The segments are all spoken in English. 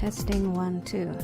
Testing 1, 2.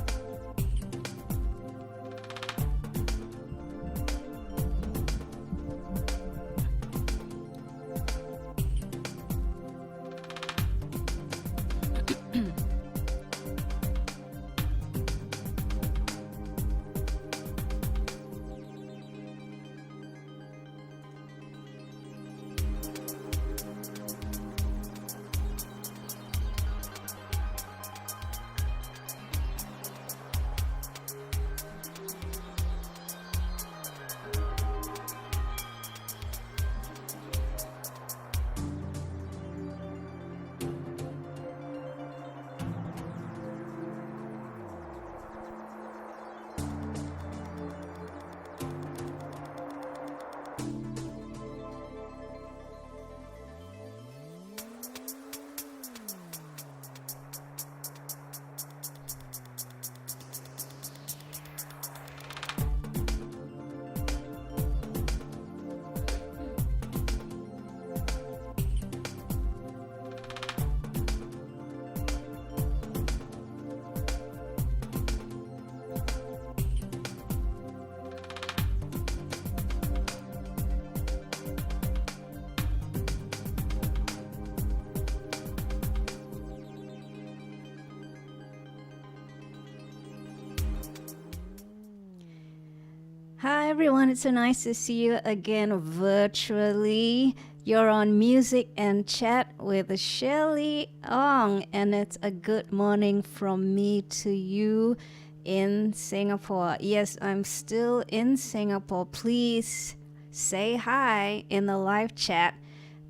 Hi everyone, it's so nice to see you again virtually. You're on Music and Chat with Shueh-li Ong, and it's a good morning from me to you in Singapore. Yes, I'm still in Singapore. Please say hi in the live chat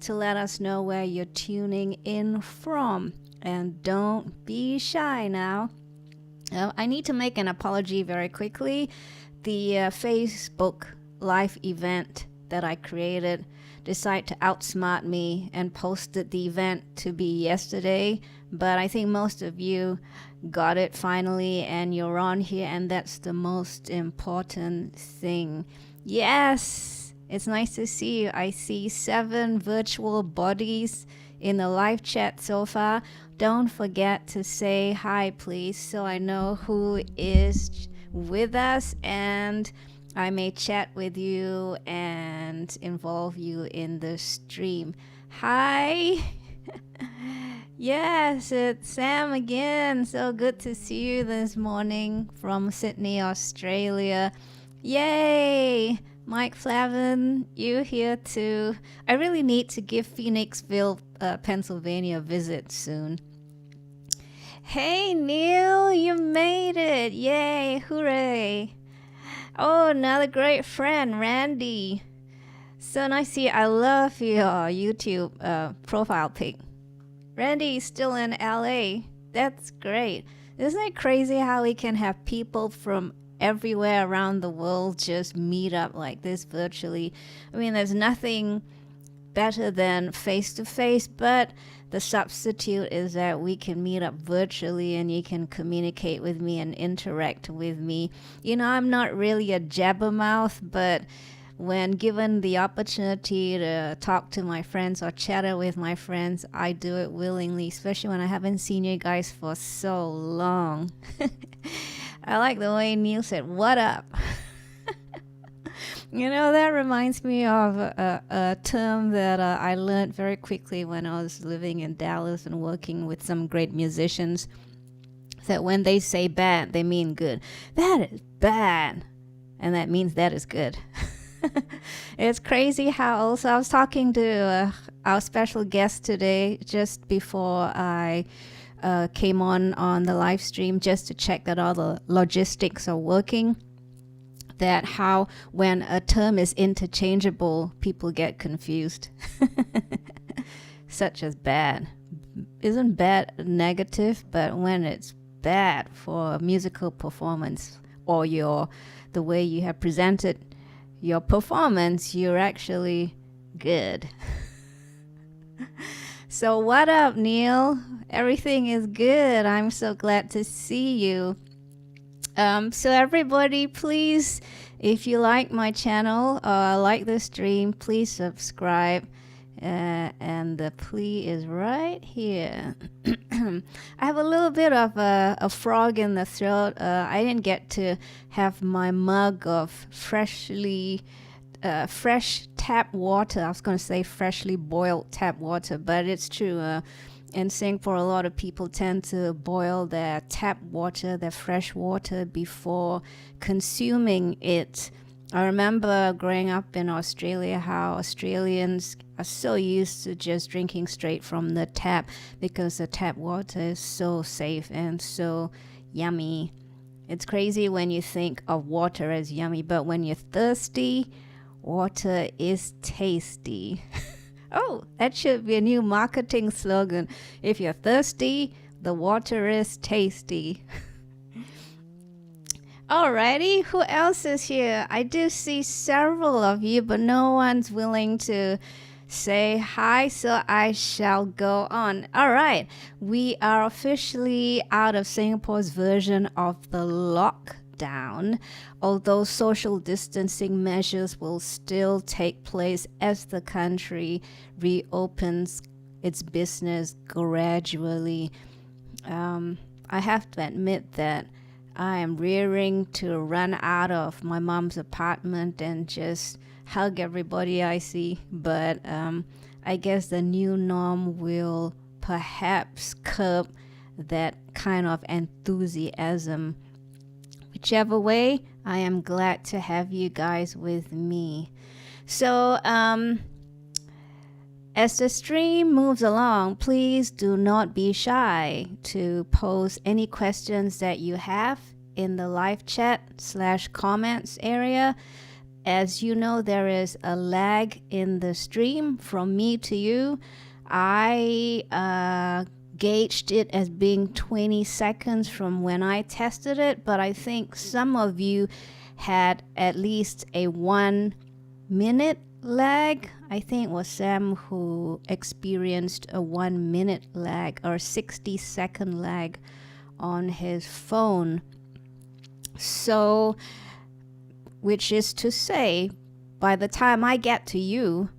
to let us know where you're tuning in from. And don't be shy now. I need to make an apology very quickly. The Facebook live event that I created decided to outsmart me and posted the event to be yesterday, but I think most of you got it finally and you're on here, and that's the most important thing. Yes, it's nice to see you. I see 7 virtual bodies in the live chat so far. Don't forget to say hi, please, so I know who is with us and I may chat with you and involve you in the stream. Hi. Yes, it's Sam again. So good to see you this morning from Sydney, Australia. Yay! Mike Flavin, you here too. I really need to give Phoenixville, Pennsylvania a visit soon. Hey Neil, you made it! Yay, hooray! Oh, another great friend, Randy. So nice to see you. I love your YouTube profile pic. Randy is still in LA. That's great. Isn't it crazy how we can have people from everywhere around the world just meet up like this virtually? I mean, there's nothing better than face-to-face, but the substitute is that we can meet up virtually and you can communicate with me and interact with me. You know, I'm not really a jabbermouth, but when given the opportunity to talk to my friends or chatter with my friends, I do it willingly, especially when I haven't seen you guys for so long. I like the way Neil said, "What up?" You know, that reminds me of a term that I learned very quickly when I was living in Dallas and working with some great musicians, that when they say bad, they mean good. That is bad. And that means that is good. It's crazy how also I was talking to our special guest today just before I came on the live stream just to check that all the logistics are working. That how when a term is interchangeable, people get confused. Such as bad. Isn't bad negative? But when it's bad for a musical performance or the way you have presented your performance, you're actually good. So what up, Neil? Everything is good. I'm so glad to see you. So everybody, please, if you like my channel, like the stream, please subscribe and the plea is right here. I have a little bit of a frog in the throat. I didn't get to have my mug of fresh tap water. I was going to say freshly boiled tap water, but it's true. In Singapore, a lot of people tend to boil their tap water, their fresh water, before consuming it. I remember growing up in Australia how Australians are so used to just drinking straight from the tap because the tap water is so safe and so yummy. It's crazy when you think of water as yummy, but when you're thirsty, water is tasty. Oh, that should be a new marketing slogan. If you're thirsty, the water is tasty. Alrighty, who else is here? I do see several of you, but no one's willing to say hi, so I shall go on. Alright, we are officially out of Singapore's version of the lockdown, although social distancing measures will still take place as the country reopens its business gradually. I have to admit that I am rearing to run out of my mom's apartment and just hug everybody I see. But I guess the new norm will perhaps curb that kind of enthusiasm. Whichever way, I am glad to have you guys with me. So, as the stream moves along, please do not be shy to post any questions that you have in the live chat / comments area. As you know, there is a lag in the stream from me to you. I gauged it as being 20 seconds from when I tested it, but I think some of you had at least a 1 minute lag. I think it was Sam who experienced a 1 minute lag or 60-second lag on his phone. So, which is to say, by the time I get to you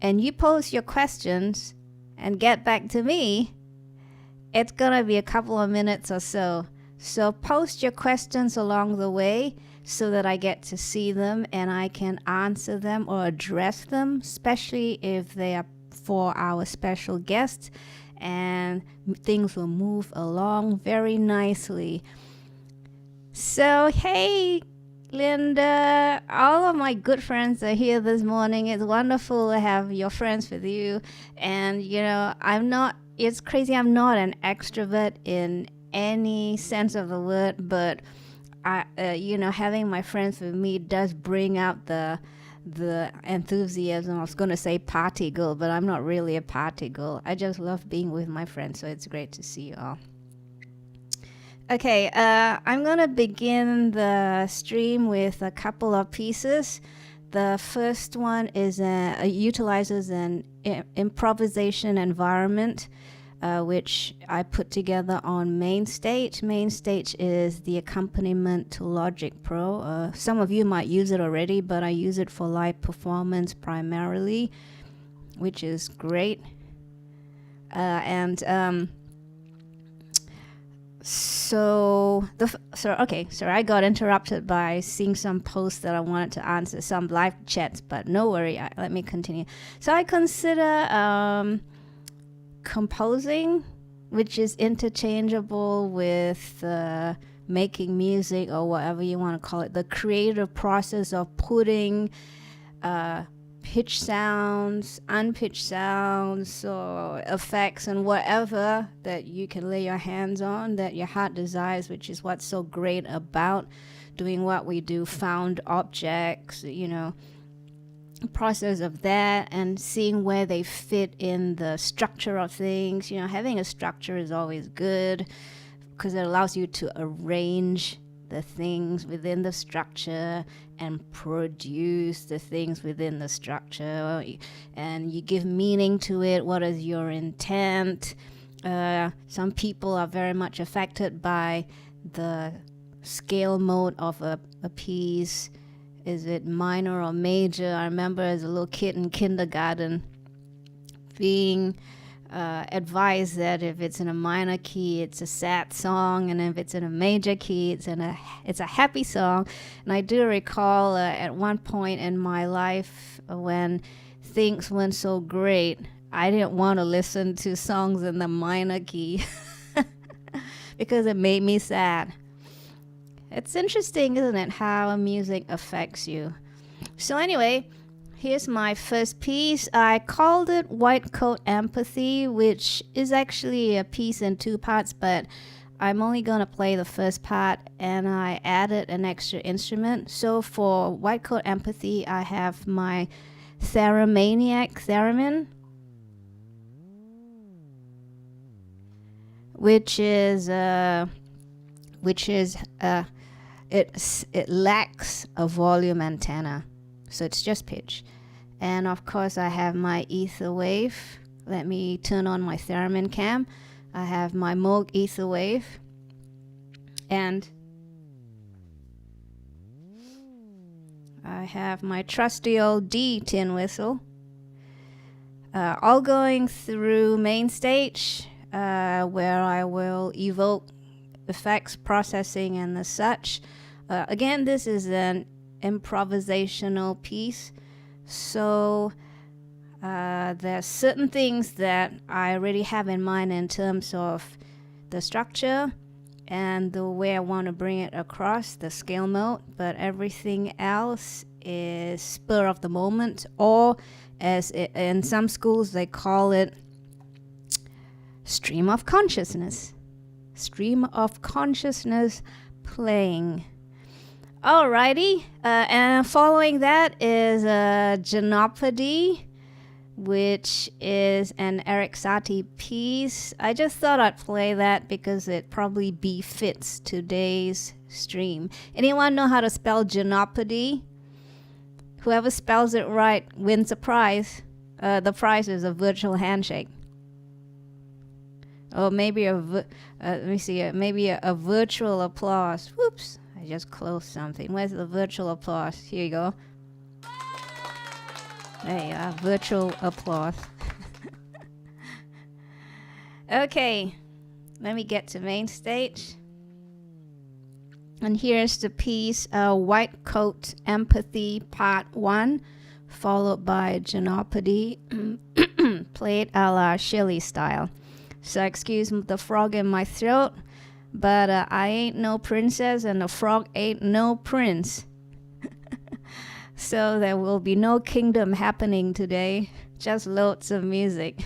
and you post your questions and get back to me, it's gonna be a couple of minutes or so. So post your questions along the way so that I get to see them and I can answer them or address them, especially if they are for our special guests, and things will move along very nicely. So, hey, Linda, all of my good friends are here this morning. It's wonderful to have your friends with you. And, you know, it's crazy, I'm not an extrovert in any sense of the word, but having my friends with me does bring out the enthusiasm. I was going to say party girl, but I'm not really a party girl. I just love being with my friends, so it's great to see you all. Okay, I'm going to begin the stream with a couple of pieces. The first one is utilizes an improvisation environment, which I put together on MainStage. MainStage is the accompaniment to Logic Pro. Some of you might use it already, but I use it for live performance primarily, which is great. So I got interrupted by seeing some posts that I wanted to answer, some live chats, but no worry, let me continue. So I consider composing, which is interchangeable with making music or whatever you want to call it, the creative process of putting pitch sounds, unpitched sounds, or effects and whatever that you can lay your hands on that your heart desires, which is what's so great about doing what we do, found objects, process of that and seeing where they fit in the structure of things. Having a structure is always good because it allows you to arrange the things within the structure and produce the things within the structure, and you give meaning to it. What is your intent? Some people are very much affected by the scale mode of a piece. Is it minor or major? I remember as a little kid in kindergarten, being advised that if it's in a minor key, it's a sad song, and if it's in a major key, it's a happy song. And I do recall at one point in my life when things went so great, I didn't want to listen to songs in the minor key because it made me sad. It's interesting, isn't it, how music affects you? So anyway, here's my first piece. I called it White Coat Empathy, which is actually a piece in 2 parts, but I'm only going to play the first part, and I added an extra instrument. So for White Coat Empathy, I have my theremin, which it lacks a volume antenna, so it's just pitch. And of course I have my ether wave. Let me turn on my theremin cam. I have my Moog ether wave, and I have my trusty old D tin whistle, all going through main stage, where I will evoke effects, processing, and the such. Again, this is an improvisational piece, so there's certain things that I already have in mind in terms of the structure and the way I want to bring it across, the scale mode, but everything else is spur of the moment, or as in some schools they call it stream of consciousness playing. Alrighty, and following that is Gymnopédie, which is an Eric Satie piece. I just thought I'd play that because it probably befits today's stream. Anyone know how to spell Gymnopédie? Whoever spells it right wins a prize. The prize is a virtual handshake. Or maybe maybe a virtual applause. Whoops, I just closed something. Where's the virtual applause? Here you go. There you are, virtual applause. Okay, let me get to main stage. And here's the piece, White Coat Empathy Part 1, followed by Gymnopédie, played a la Shueh-li style. So excuse the frog in my throat, but I ain't no princess and the frog ain't no prince. So there will be no kingdom happening today, just loads of music.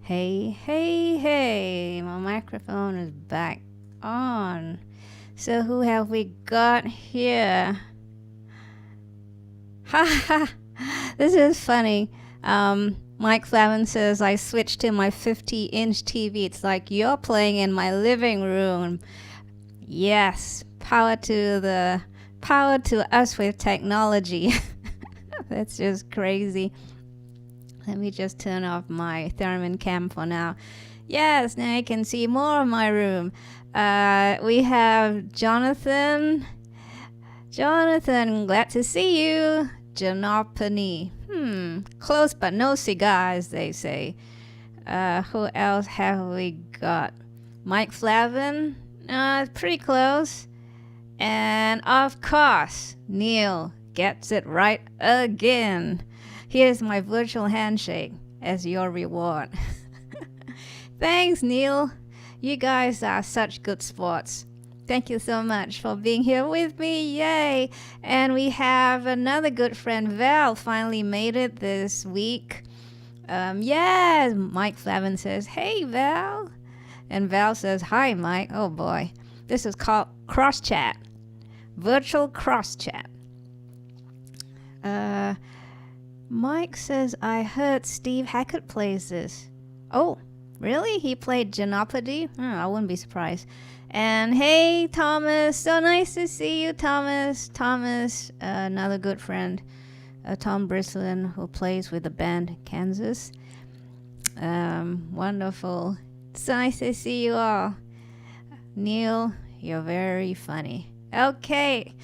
Hey, hey, hey, my microphone is back on. So who have we got here? Ha ha, this is funny. Mike Flavin says, I switched to my 50-inch TV. It's like you're playing in my living room. Yes, power to us with technology. That's just crazy. Let me just turn off my theremin cam for now. Yes, now you can see more of my room. We have Jonathan. Jonathan, glad to see you. Gymnopédie. Close but no cigar, as they say. Who else have we got? Mike Flavin. Pretty close. And of course, Neil gets it right again. Here's my virtual handshake as your reward. Thanks, Neil. You guys are such good sports. Thank you so much for being here with me. Yay! And we have another good friend, Val, finally made it this week. Yes, Mike Flavin says, hey, Val. And Val says, hi, Mike. Oh, boy. This is called cross chat. Virtual cross chat. Mike says, I heard Steve Hackett plays this. Oh, really? He played Gymnopédie? I wouldn't be surprised. And hey, Thomas. So nice to see you, Thomas. Thomas, another good friend. Tom Brislin, who plays with the band Kansas. Wonderful. So nice to see you all. Neil, you're very funny. Okay.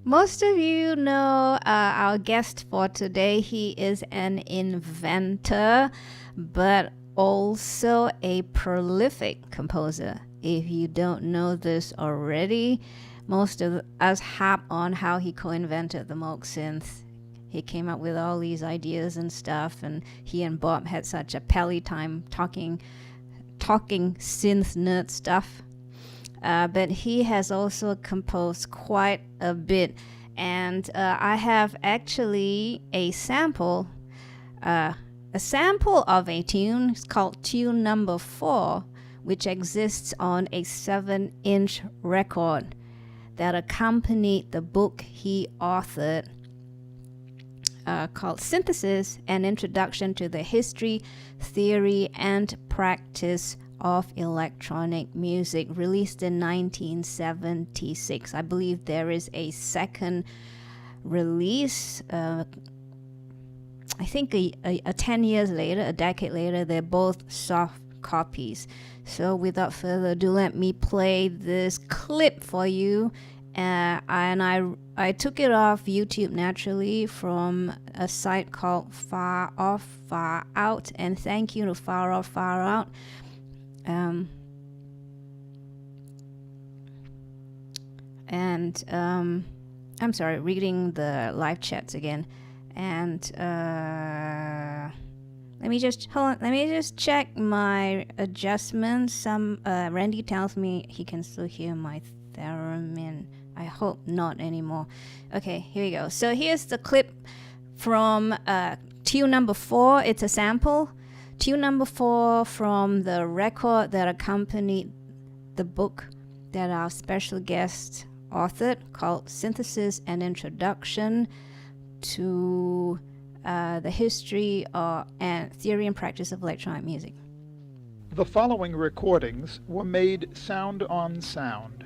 Most of you know our guest for today. He is an inventor, but also a prolific composer. If you don't know this already, most of us harp on how he co-invented the Moog synth. He came up with all these ideas and stuff, and he and Bob had such a pally time talking synth nerd stuff. But he has also composed quite a bit, and I have actually a sample of a tune. It's called Tune Number 4, which exists on a 7-inch record that accompanied the book he authored called Synthesis: An Introduction to the History, Theory, and Practice of Electronic Music, released in 1976. I believe there is a second release, I think a 10 years later, a decade later. They're both soft copies. So without further ado, let me play this clip for you. And I took it off YouTube naturally from a site called Far Off Far Out, and thank you to Far Off Far Out. I'm sorry, reading the live chats again. And let me just check my adjustments. Randy tells me he can still hear my theremin. I hope not anymore. Okay, here we go. So here's the clip from tune number 4. It's a sample. Tune number 4 from the record that accompanied the book that our special guest authored, called Synthesis: An Introduction to the History and Theory and Practice of Electronic Music. The following recordings were made sound on sound.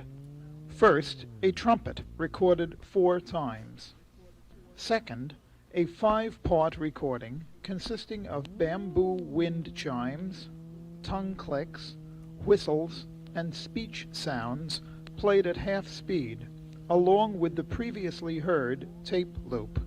First, a trumpet recorded 4 times. Second, a 5-part recording consisting of bamboo wind chimes, tongue clicks, whistles, and speech sounds played at half speed, along with the previously heard tape loop.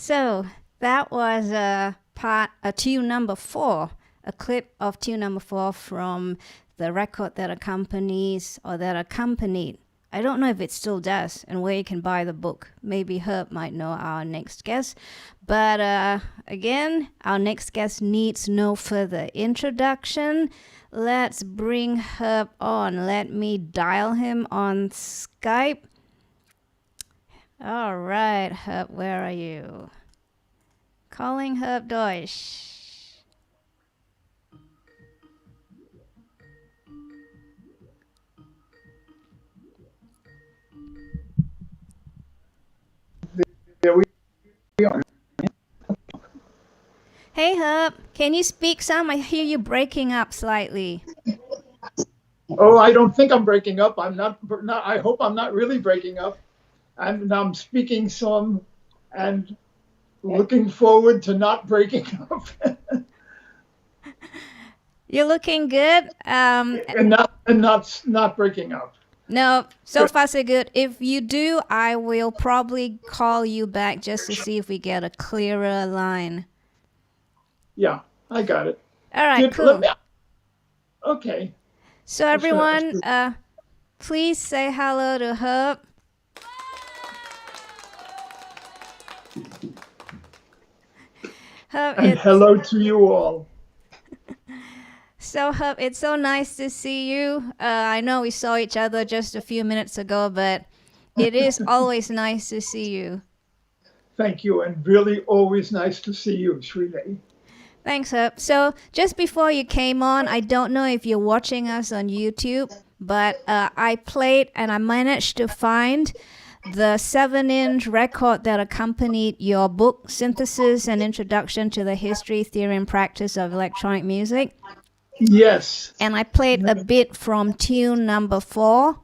So that was a tune number 4, a clip of tune number 4 from the record that accompanied. I don't know if it still does and where you can buy the book. Maybe Herb might know our next guest. But again, our next guest needs no further introduction. Let's bring Herb on. Let me dial him on Skype. All right, Herb, where are you? Calling Herb Deutsch. There we are. Hey Herb, can you speak some? I hear you breaking up slightly. Oh, I don't think I'm breaking up. I'm not. I hope I'm not really breaking up. I'm speaking some, and looking forward to not breaking up. You're looking good. and not breaking up. No, so far so good. If you do, I will probably call you back just to see if we get a clearer line. Yeah, I got it. All right, cool. Okay. So everyone, please say hello to Herb. Herb, and hello to you all. So Herb, it's so nice to see you. I know we saw each other just a few minutes ago, but it is always nice to see you. Thank you, and really always nice to see you, Shueh-li. Thanks, Herb. So just before you came on, I don't know if you're watching us on YouTube, but I played and I managed to find the 7-inch record that accompanied your book, Synthesis and Introduction to the History, Theory, and Practice of Electronic Music. Yes. And I played a bit from tune number 4.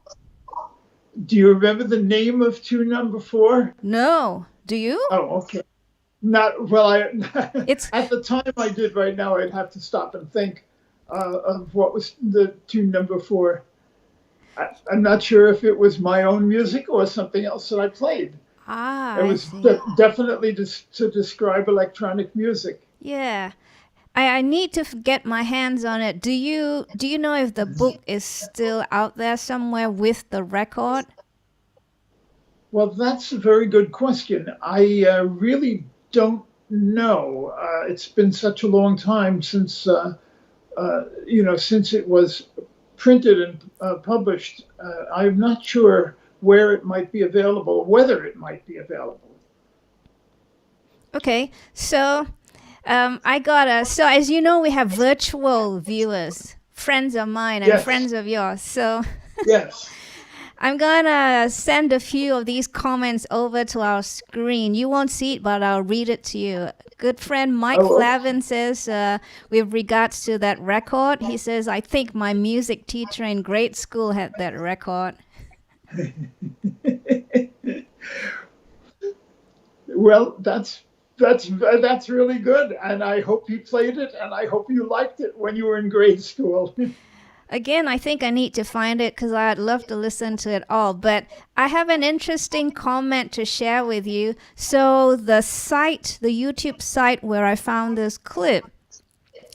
Do you remember the name of tune number 4? No. Do you? Oh, okay. Not well. It's at the time I did. Right now, I'd have to stop and think of what was the tune number 4. I'm not sure if it was my own music or something else that I played. It was definitely to describe electronic music. Yeah. I need to get my hands on it. Do you know if the book is still out there somewhere with the record? Well, that's a very good question. I really don't know. It's been such a long time since since it was printed and published. I'm not sure where it might be available, whether it might be available. Okay, so. So as you know, we have virtual viewers, friends of mine and friends of yours. So yes. I'm gonna send a few of these comments over to our screen. You won't see it, but I'll read it to you. Good friend Mike Flavin says, with regards to that record, he says, I think my music teacher in grade school had that record. Well, that's really good, and I hope you played it, and I hope you liked it when you were in grade school. Again, I think I need to find it because I'd love to listen to it all, but I have an interesting comment to share with you. So the YouTube site where I found this clip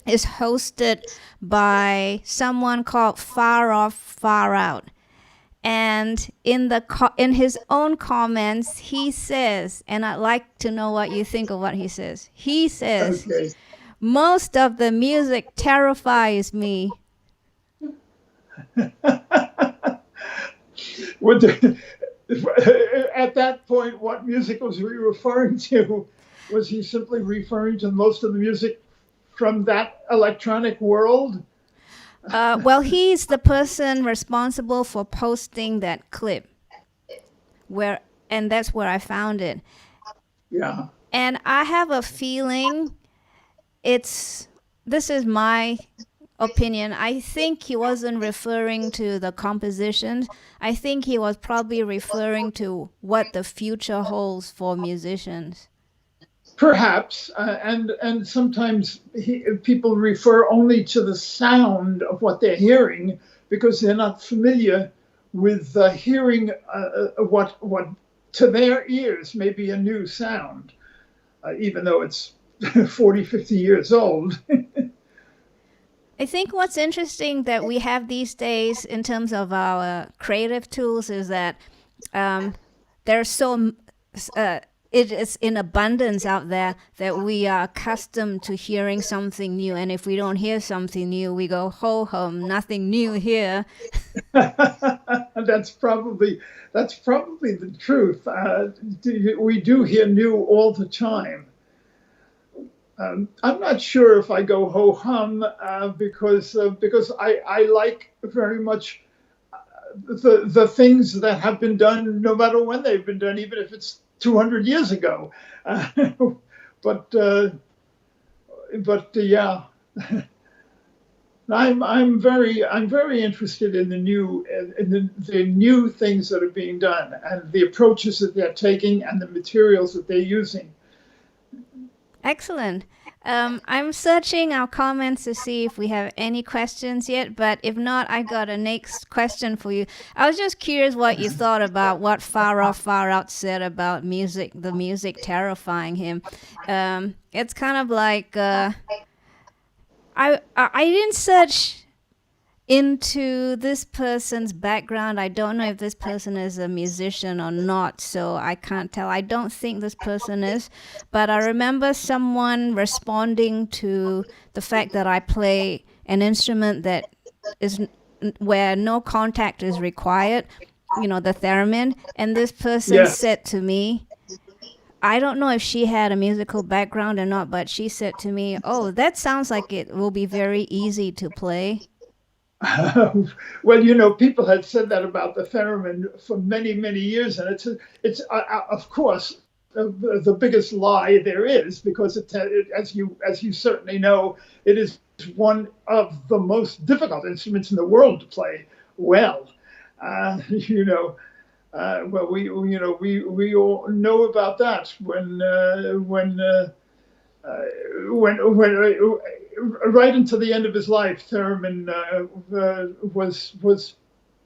is hosted by someone called Far Off, Far Out. And in his own comments, he says, and I'd like to know what you think of what he says. He says, most of the music terrifies me. At that point, what music was he referring to? Was he simply referring to most of the music from that electronic world? Well, he's the person responsible for posting that clip, and that's where I found it. Yeah. And I have a feeling this is my opinion. I think he wasn't referring to the composition. I think he was probably referring to what the future holds for musicians. Perhaps, and sometimes people refer only to the sound of what they're hearing because they're not familiar with hearing what to their ears may be a new sound. even though it's 40, 50 years old. I think what's interesting that we have these days in terms of our creative tools is that there's it is in abundance out there that we are accustomed to hearing something new, and if we don't hear something new, we go ho hum, nothing new here. That's probably the truth. We do hear new all the time. I'm not sure if I go ho hum because I like very much the things that have been done, no matter when they've been done, even if it's 200 years ago. But yeah, I'm very interested in the new things that are being done and the approaches that they're taking and the materials that they're using. Excellent. I'm searching our comments to see if we have any questions yet, but if not, I got a next question for you. I was just curious what you thought about what Far Off Far Out said about the music terrifying him. It's kind of like I didn't search into this person's background. I don't know if this person is a musician or not, so I can't tell. I don't think this person is, but I remember someone responding to the fact that I play an instrument that is where no contact is required, the theremin, and this person said to me, I don't know if she had a musical background or not, but she said to me, "Oh, that sounds like it will be very easy to play." Well, people had said that about the theremin for many, many years, and it's of course the biggest lie there is, because as you certainly know, it is one of the most difficult instruments in the world to play well. Well, we all know about that when right until the end of his life, theremin was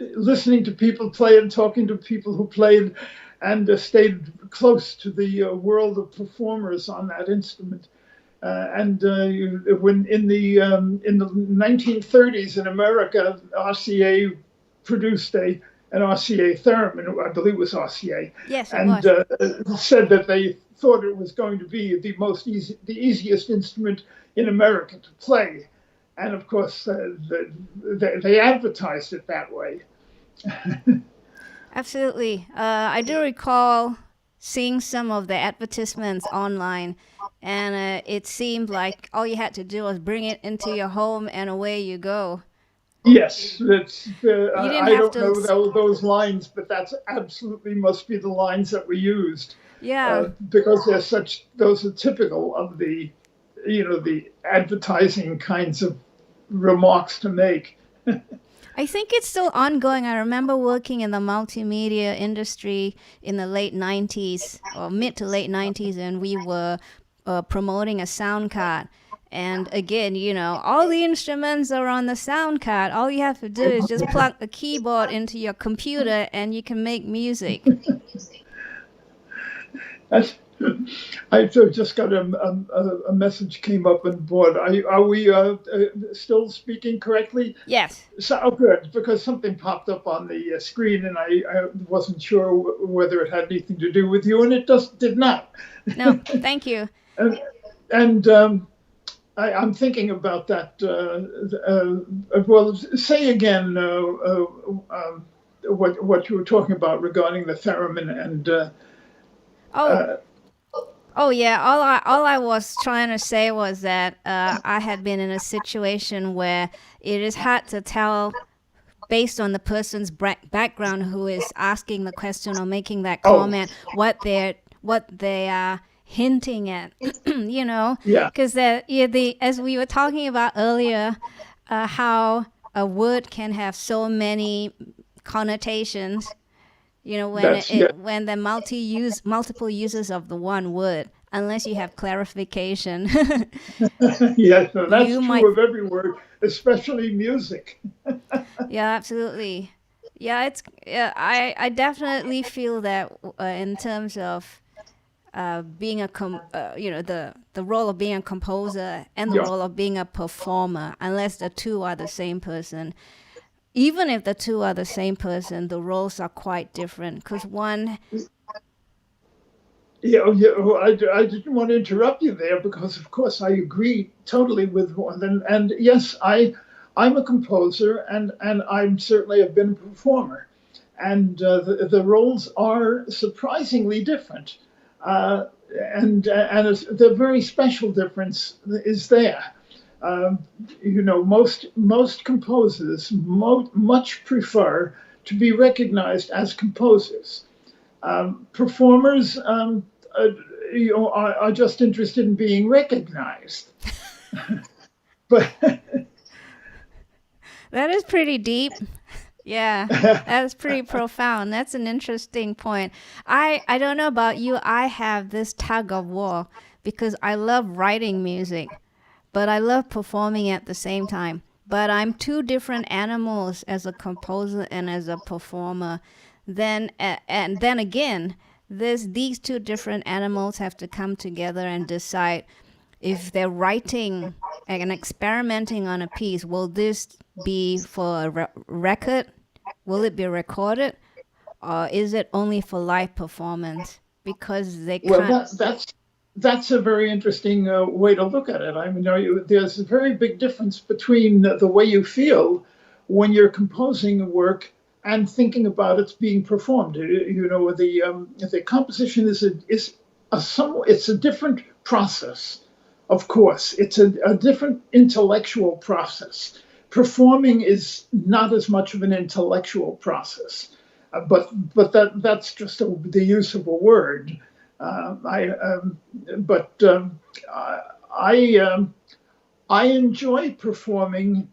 listening to people play and talking to people who played, and stayed close to the world of performers on that instrument. When in the 1930s in America, RCA produced an RCA theremin, I believe it was RCA, yes, and said that they thought it was going to be the easiest instrument in America to play, and of course they advertised it that way. Absolutely. I do recall seeing some of the advertisements online, and it seemed like all you had to do was bring it into your home and away you go. Yes, I don't know those lines, but that's absolutely must be the lines that were used. Yeah. Because those are typical of the advertising kinds of remarks to make. I think it's still ongoing. I remember working in the multimedia industry in the late 90s or mid to late 90s, and we were promoting a sound card. And again, all the instruments are on the sound card. All you have to do is just plug a keyboard into your computer and you can make music. I just got a message came up on board. Are we still speaking correctly? Yes. So good, because something popped up on the screen, and I wasn't sure whether it had anything to do with you, and it did not. No, thank you. I'm thinking about that. Well, say again what you were talking about regarding the theremin and. Oh yeah. All I was trying to say was that I had been in a situation where it is hard to tell, based on the person's background who is asking the question or making that comment, what they are hinting at. Yeah. Because as we were talking about earlier, how a word can have so many connotations. When the multiple uses of the one word, unless you have clarification. Yes, no, that's true of every word, especially music. Yeah, absolutely. Yeah, I definitely feel that in terms of being the role of being a composer and the role of being a performer, unless the two are the same person. Even if the two are the same person, the roles are quite different, because one. Well, I didn't want to interrupt you there, because of course I agree totally with one. And yes, I'm a composer, and I'm certainly have been a performer, and the roles are surprisingly different, and the very special difference is there. Most composers much prefer to be recognized as composers. Performers are just interested in being recognized. But that is pretty deep. Yeah, that's pretty profound. That's an interesting point. I don't know about you. I have this tug of war because I love writing music, but I love performing at the same time. But I'm two different animals as a composer and as a performer. Then again, these two different animals have to come together and decide if they're writing and experimenting on a piece. Will this be for a record? Will it be recorded, or is it only for live performance? Because they can't. Well, that's a very interesting way to look at it. I mean, there's a very big difference between the way you feel when you're composing a work and thinking about it being performed. The composition is a different process. Of course, it's a different intellectual process. Performing is not as much of an intellectual process, but that's just the use of a word. I enjoy performing,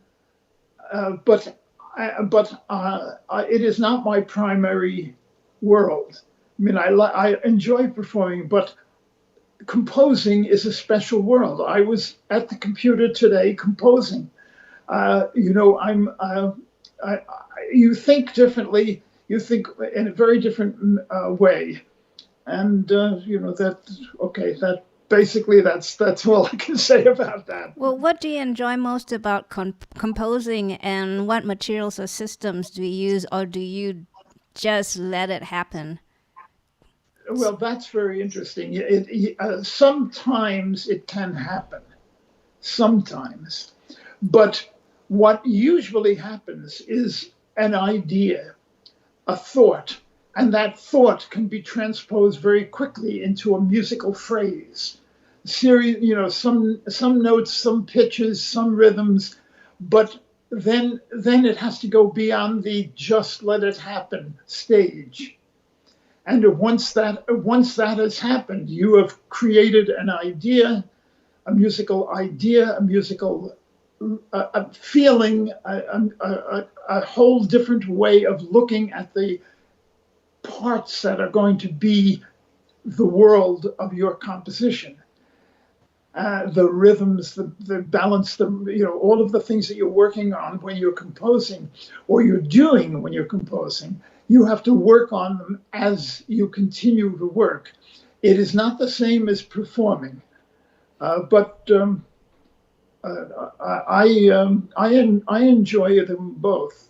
but it is not my primary world. I mean, I enjoy performing, but composing is a special world. I was at the computer today composing. You think differently. You think in a very different way, and that's all I can say about that. Well, what do you enjoy most about composing, and what materials or systems do you use, or do you just let it happen? Well, that's very interesting. Sometimes it can happen, sometimes, but what usually happens is an idea, a thought, and that thought can be transposed very quickly into a musical phrase. Some notes, some pitches, some rhythms, but then it has to go beyond the just let it happen stage. And once that has happened, you have created an idea, a musical feeling, a whole different way of looking at the parts that are going to be the world of your composition. The rhythms, the balance, all of the things that you're working on when you're composing, or you're doing when you're composing, you have to work on them as you continue to work. It is not the same as performing, but I enjoy them both.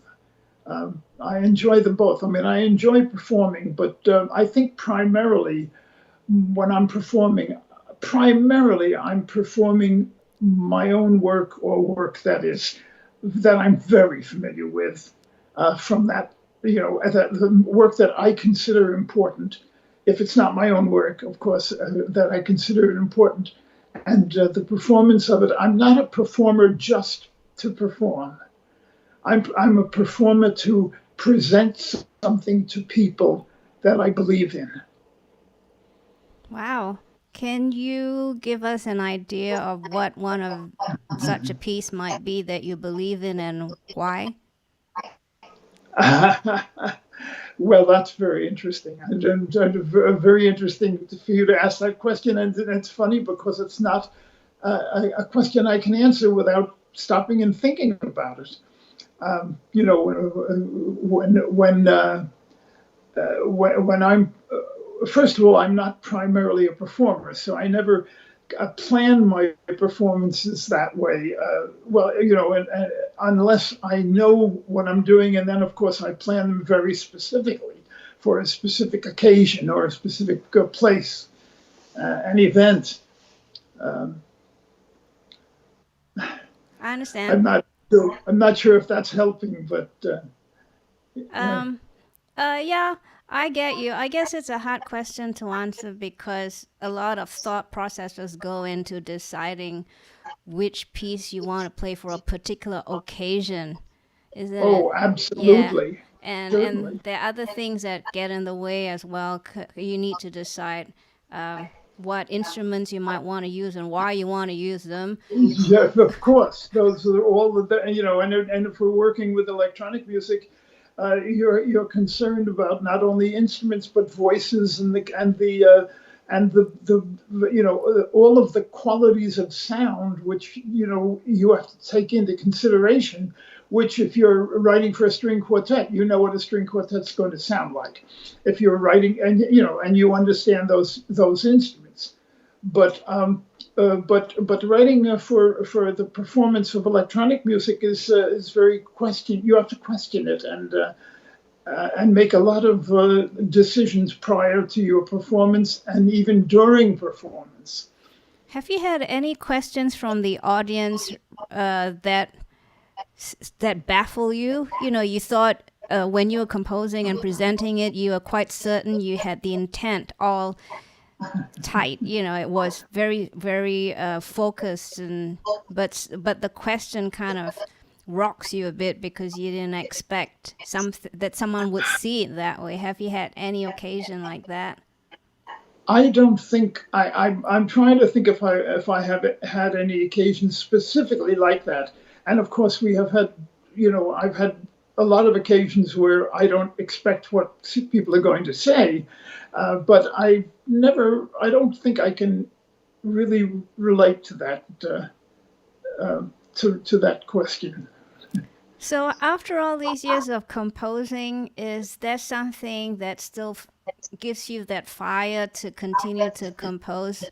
I enjoy them both. I mean, I enjoy performing, but I think primarily when I'm performing, I'm performing my own work, or work that I'm very familiar with, from that, the work that I consider important. If it's not my own work, of course, that I consider it important. And the performance of it, I'm not a performer just to perform. I'm a performer to present something to people that I believe in. Wow. Can you give us an idea of what one of such a piece might be that you believe in, and why? Well, that's very interesting. Very interesting for you to ask that question. And it's funny because it's not a question I can answer without stopping and thinking about it. When I'm first of all, I'm not primarily a performer, so I never plan my performances that way. Unless I know what I'm doing, and then of course I plan them very specifically for a specific occasion or a specific place, an event. I understand. I'm not sure if that's helping, but Yeah, I get you. I guess it's a hard question to answer because a lot of thought processes go into deciding which piece you want to play for a particular occasion, isn't it? Yeah. absolutely, And certainly. there are other things that get in the way as well. You need to decide what instruments you might want to use and why you want to use them. Yeah, of course. Those are all and if we're working with electronic music, you're concerned about not only instruments but voices and all of the qualities of sound which you have to take into consideration. Which, if you're writing for a string quartet, you know what a string quartet's going to sound like. If you're writing and you understand those instruments, but writing for the performance of electronic music is very question. You have to question it and make a lot of decisions prior to your performance and even during performance. Have you had any questions from the audience that baffle you? You thought when you were composing and presenting it, you were quite certain you had the intent all tight. It was very, very focused, but the question kind of rocks you a bit because you didn't expect that someone would see it that way. Have you had any occasion like that? I don't think I'm trying to think if I have had any occasions specifically like that. And of course, we have had, I've had a lot of occasions where I don't expect what people are going to say, but I don't think I can really relate to that, to that question. So after all these years of composing, is there something that still gives you that fire to continue to compose?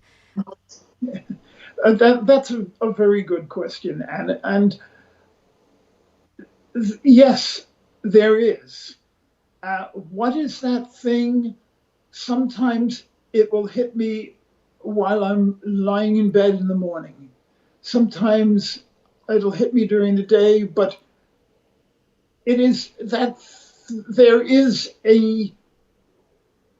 That's a very good question, and yes, there is. What is that thing? Sometimes it will hit me while I'm lying in bed in the morning. Sometimes it'll hit me during the day, but it is that there is a.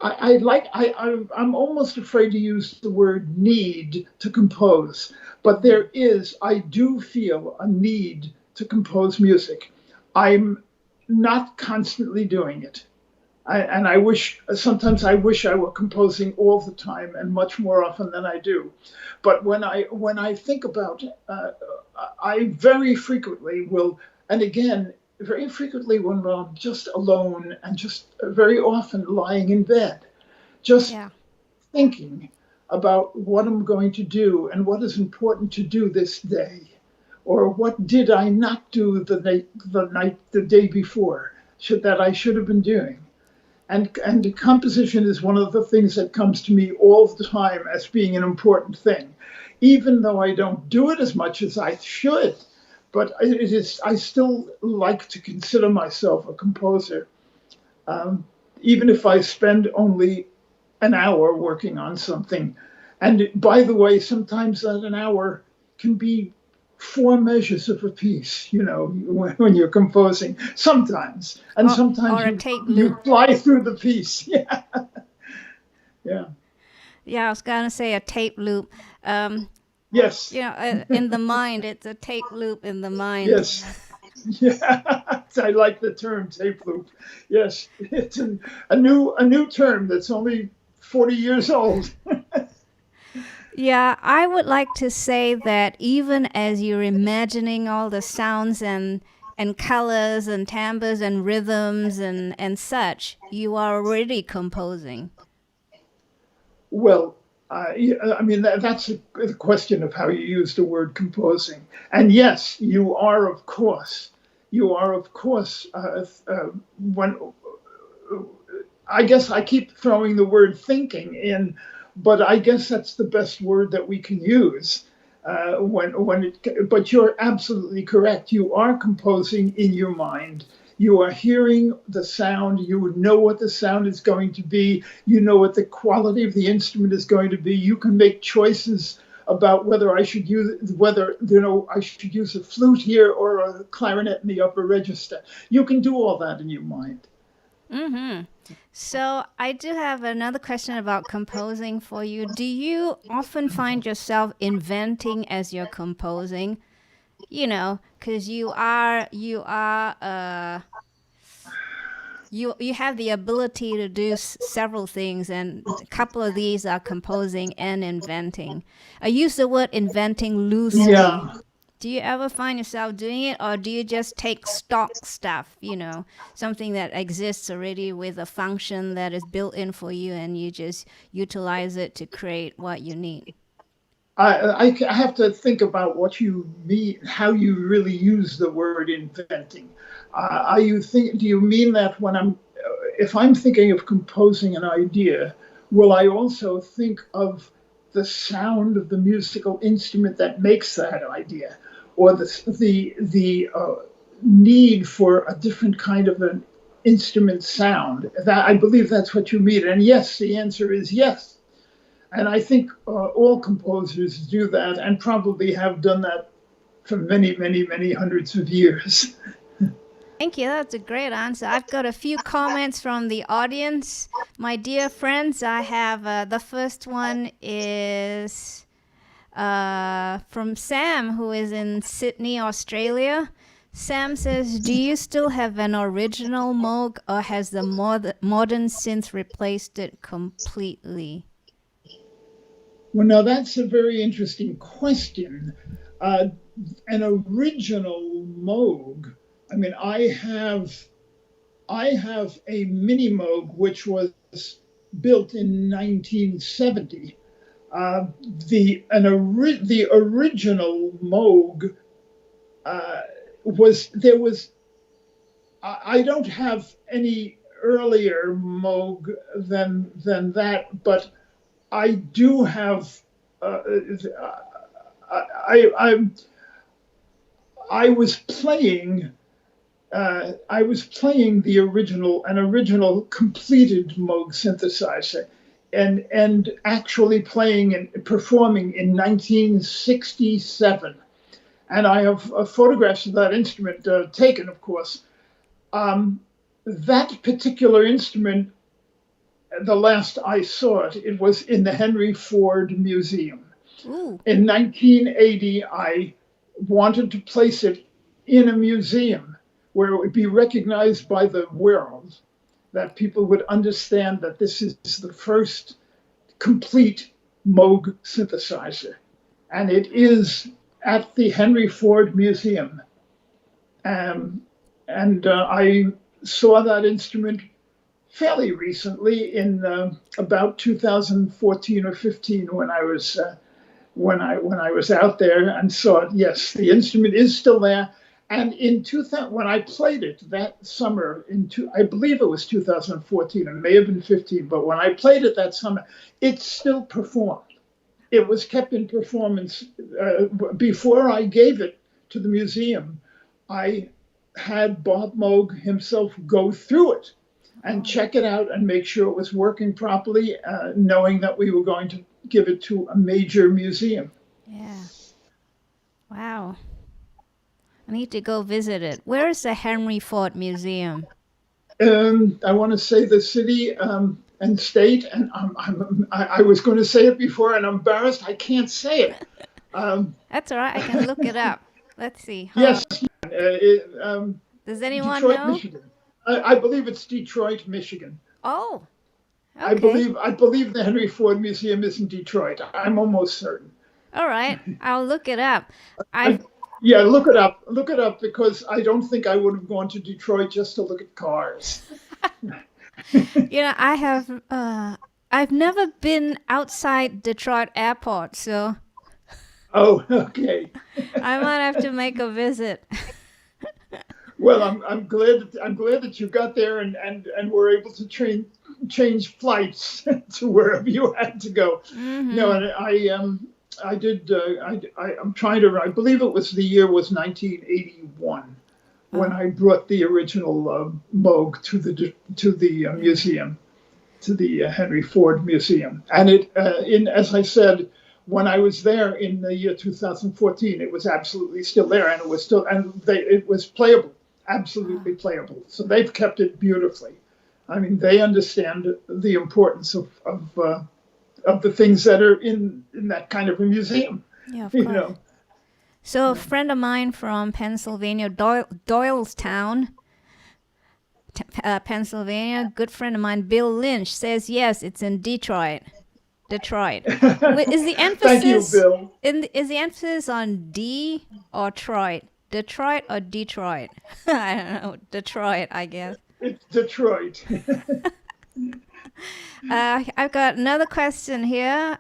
I'm almost afraid to use the word need to compose, but I do feel a need to compose music. I'm not constantly doing it. Sometimes I wish I were composing all the time and much more often than I do. But when I think about it, I very frequently will, and again, very frequently when I'm just alone and just very often lying in bed, just thinking about what I'm going to do and what is important to do this day, or what did I not do the day before that I should have been doing. And composition is one of the things that comes to me all the time as being an important thing, even though I don't do it as much as I should. But I still like to consider myself a composer, even if I spend only an hour working on something. And by the way, sometimes that an hour can be 4 measures of a piece, when you're composing. Sometimes, and sometimes you fly through the piece. Yeah, yeah. Yeah, I was gonna say a tape loop. Yes. In the mind, it's a tape loop in the mind. Yes. Yeah, I like the term tape loop. Yes, it's a new term that's only 40 years old. Yeah, I would like to say that even as you're imagining all the sounds and colors and timbres and rhythms and such, you are already composing. Well, that's a question of how you use the word composing. And yes, you are of course, when I guess I keep throwing the word thinking in, but I guess that's the best word that we can use. But you're absolutely correct. You are composing in your mind. You are hearing the sound. You would know what the sound is going to be. You know what the quality of the instrument is going to be. You can make choices about whether I should use a flute here or a clarinet in the upper register. You can do all that in your mind. Mm-hmm. So I do have another question about composing for you. Do you often find yourself inventing as you're composing? You know, because you have the ability to do several things, and a couple of these are composing and inventing. I use the word inventing loosely. Yeah. Do you ever find yourself doing it, or do you just take stock stuff, something that exists already with a function that is built in for you, and you just utilize it to create what you need? I have to think about what you mean, how you really use the word inventing. Do you mean that if I'm thinking of composing an idea, will I also think of the sound of the musical instrument that makes that idea, or the need for a different kind of an instrument sound? That, I believe that's what you mean. And yes, the answer is yes. And I think all composers do that, and probably have done that for many, many, many hundreds of years. Thank you. That's a great answer. I've got a few comments from the audience. My dear friends, I have the first one is from Sam, who is in Sydney, Australia. Sam says, do you still have an original Moog, or has the modern synth replaced it completely? Well, now that's a very interesting question. An original Moog. I mean, I have a mini Moog which was built in 1970. The original Moog I don't have any earlier Moog than that, but I do have. I was playing the original completed Moog synthesizer, and actually playing and performing in 1967. And I have photographs of that instrument taken, of course. That particular instrument, the last I saw it, it was in the Henry Ford Museum. Ooh. In 1980, I wanted to place it in a museum where it would be recognized by the world, that people would understand that this is the first complete Moog synthesizer. And it is at the Henry Ford Museum. And I saw that instrument fairly recently in about 2014 or 15 when I was out there and saw it. Yes, the instrument is still there. And in 2000, when I played it that summer, I believe it was 2014, it may have been 15, but when I played it that summer, it still performed. It was kept in performance. Before I gave it to the museum, I had Bob Moog himself go through it and check it out and make sure it was working properly, knowing that we were going to give it to a major museum. Yeah. Wow. I need to go visit it. Where is the Henry Ford Museum? I want to say the city and state, and I was going to say it before, and I'm embarrassed. I can't say it. That's all right. I can look it up. Let's see. Yes. Does anyone Detroit, know? Michigan. I believe it's Detroit, Michigan. Oh. Okay. I believe the Henry Ford Museum is in Detroit. I'm almost certain. All right. I'll look it up. Yeah, look it up. Look it up, because I don't think I would have gone to Detroit just to look at cars. I've never been outside Detroit Airport, so. Oh, okay. I might have to make a visit. Well, I'm glad that you got there and were able to change flights to wherever you had to go. Mm-hmm. No, and I did. I'm trying to. I believe it was the year was 1981 when I brought the original Moog to the museum, to the Henry Ford Museum, and as I said, when I was there in the year 2014, it was absolutely still there, and it was playable, absolutely playable. So they've kept it beautifully. I mean, they understand the importance of the things that are in that kind of a museum. Yeah, of course. So a friend of mine from Pennsylvania, Doylestown, Pennsylvania, good friend of mine, Bill Lynch, says yes, it's in Detroit. Is the emphasis? Thank you, Bill. Is the emphasis on D or Detroit? Detroit or Detroit? I don't know. Detroit, I guess. It's Detroit. I've got another question here.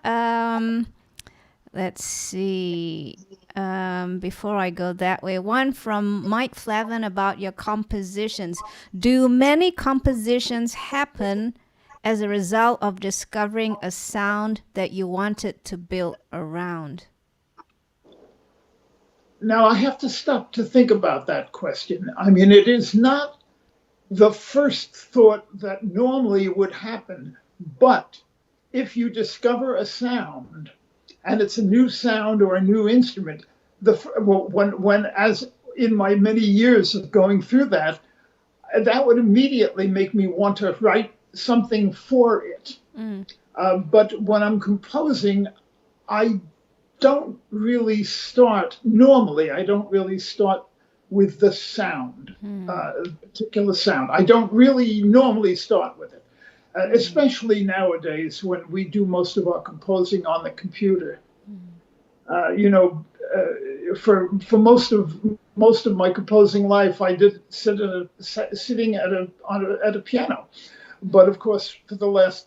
Let's see. Before I go that way, one from Mike Flavin about your compositions. Do many compositions happen as a result of discovering a sound that you wanted to build around? Now, I have to stop to think about that question. I mean, it is not the first thought that normally would happen, but if you discover a sound and it's a new sound or a new instrument, when as in my many years of going through that would immediately make me want to write something for it. But when I'm composing, I don't really start with the sound, particular sound. I don't really normally start with it, especially nowadays when we do most of our composing on the computer. For most of my composing life, I did sitting at a piano. But of course, for the last,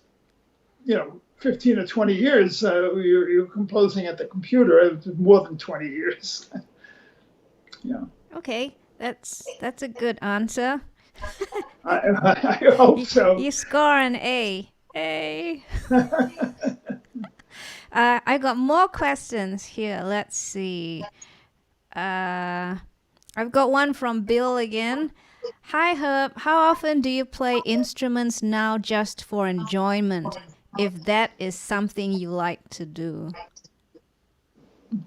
15 or 20 years, you're composing at the computer. More than 20 years. Yeah. Okay, that's a good answer. I hope so. You score an A. I got more questions here. Let's see. I've got one from Bill again. Hi, Herb. How often do you play instruments now just for enjoyment, if that is something you like to do?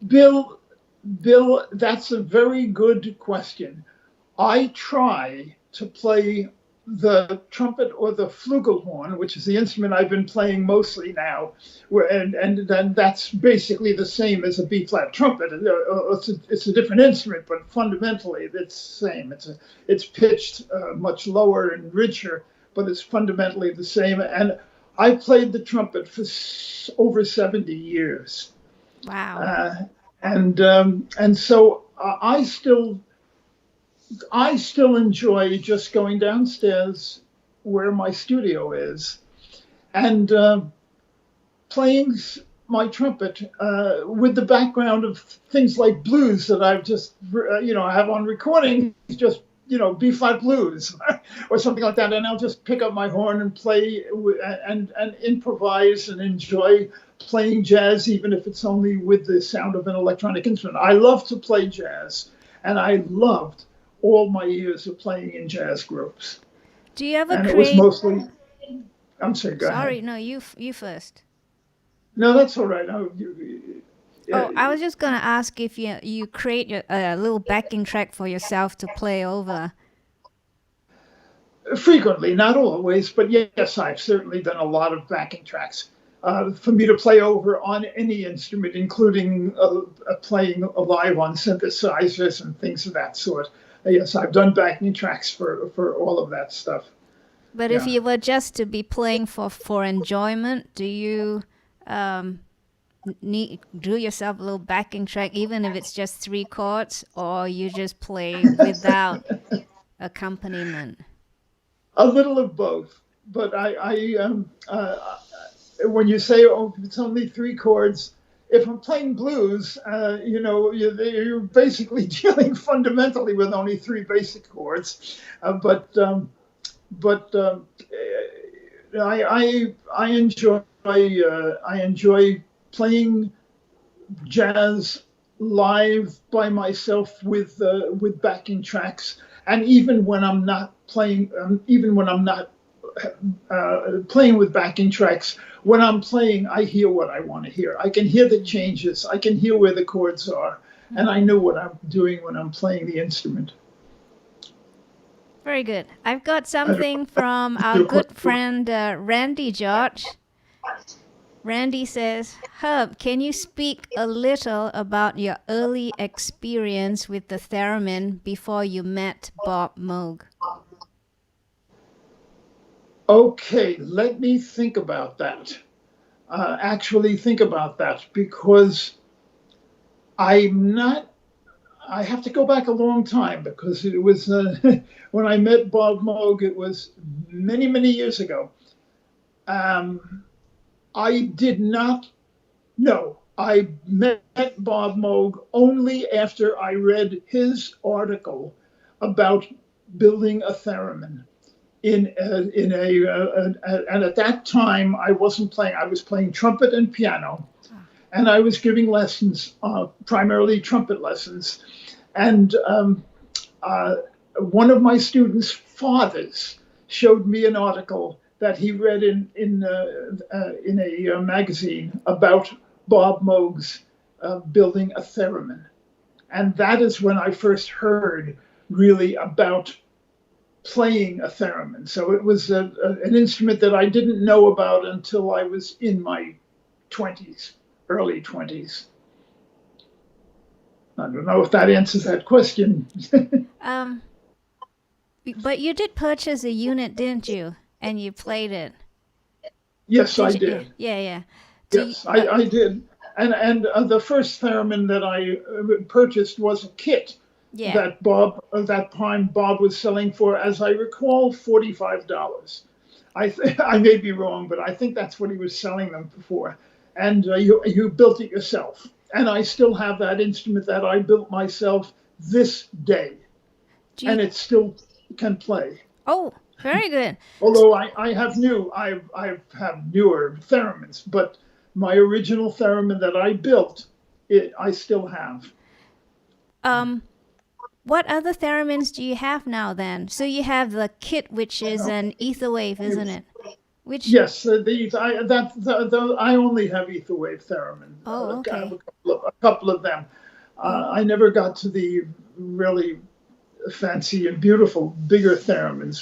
Bill, that's a very good question. I try to play the trumpet or the flugelhorn, which is the instrument I've been playing mostly now, and then that's basically the same as a B-flat trumpet. It's a different instrument, but fundamentally it's the same. It's pitched much lower and richer, but it's fundamentally the same. And I played the trumpet for over 70 years. Wow. And so I still enjoy just going downstairs where my studio is and playing my trumpet with the background of things like blues that I've just, have on recording, just, B-flat blues or something like that. And I'll just pick up my horn and play and improvise and enjoy playing jazz, even if it's only with the sound of an electronic instrument. I love to play jazz, and I loved all my years of playing in jazz groups. Do you ever and create? It was mostly. I'm sorry. Go ahead. Sorry, no, you first. No, that's all right. I was just gonna ask if you create a little backing track for yourself to play over. Frequently, not always, but yes, I've certainly done a lot of backing tracks for me to play over on any instrument, including playing live on synthesizers and things of that sort. Yes, I've done backing tracks for all of that stuff. But if you were just to be playing for enjoyment, do you do yourself a little backing track, even if it's just 3 chords, or you just play without accompaniment? A little of both, but when you say, it's only 3 chords, if I'm playing blues, you're basically dealing fundamentally with only 3 basic chords. I enjoy playing jazz live by myself with backing tracks, and even when I'm not playing, playing with backing tracks, when I'm playing, I hear what I want to hear. I can hear the changes. I can hear where the chords are, and I know what I'm doing when I'm playing the instrument. Very good. I've got something from our good friend Randy George. Randy says, Herb, can you speak a little about your early experience with the theremin before you met Bob Moog? Okay, let me think about that. Actually think about that, because I have to go back a long time, because it was when I met Bob Moog, it was many, many years ago. I did not know. I met Bob Moog only after I read his article about building a theremin. And at that time, I wasn't playing. I was playing trumpet and piano, and I was giving lessons, primarily trumpet lessons. And one of my students' fathers showed me an article that he read in a magazine about Bob Moog's building a theremin. And that is when I first heard really about playing a theremin. So it was an instrument that I didn't know about until I was in my 20s, early 20s. I don't know if that answers that question. But you did purchase a unit, didn't you? And you played it. Yes, I did. Yeah. Yes, I did. And the first theremin that I purchased was a kit that Bob was selling for, as I recall, $45. I may be wrong, but I think that's what he was selling them for. And you built it yourself. And I still have that instrument that I built myself this day. And it still can play. Oh, very good. Although I have newer theremins, but my original theremin that I built, I still have. What other theremins do you have now then? So you have the kit, which is an ether wave, isn't it? Yes, I only have ether wave theremin. Oh, okay. I have a couple of them. I never got to the really fancy and beautiful bigger theremins.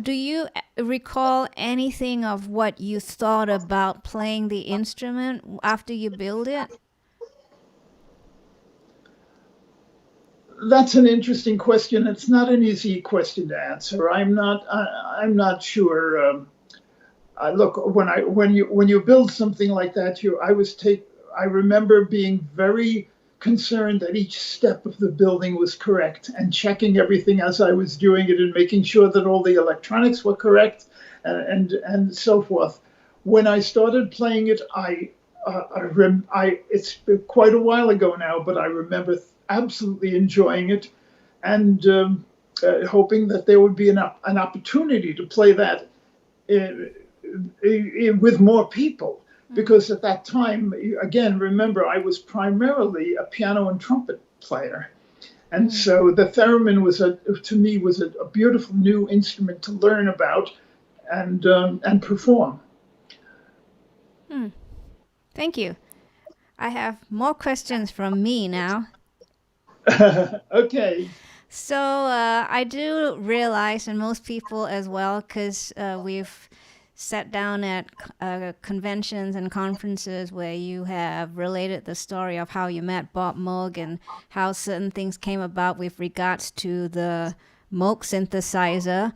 Do you recall anything of what you thought about playing the instrument after you build it? That's an interesting question. It's not an easy question to answer. I'm not sure. Look, when you build something like that, I remember being very concerned that each step of the building was correct, and checking everything as I was doing it, and making sure that all the electronics were correct, and so forth. When I started playing it, it's quite a while ago now, but I remember absolutely enjoying it, and hoping that there would be an opportunity to play that with more people. Because at that time, again, remember, I was primarily a piano and trumpet player. And so the theremin to me was a beautiful new instrument to learn about and perform. Thank you. I have more questions from me now. Okay. So I do realize, and most people as well, because we've sat down at conventions and conferences where you have related the story of how you met Bob Moog and how certain things came about with regards to the Moog synthesizer.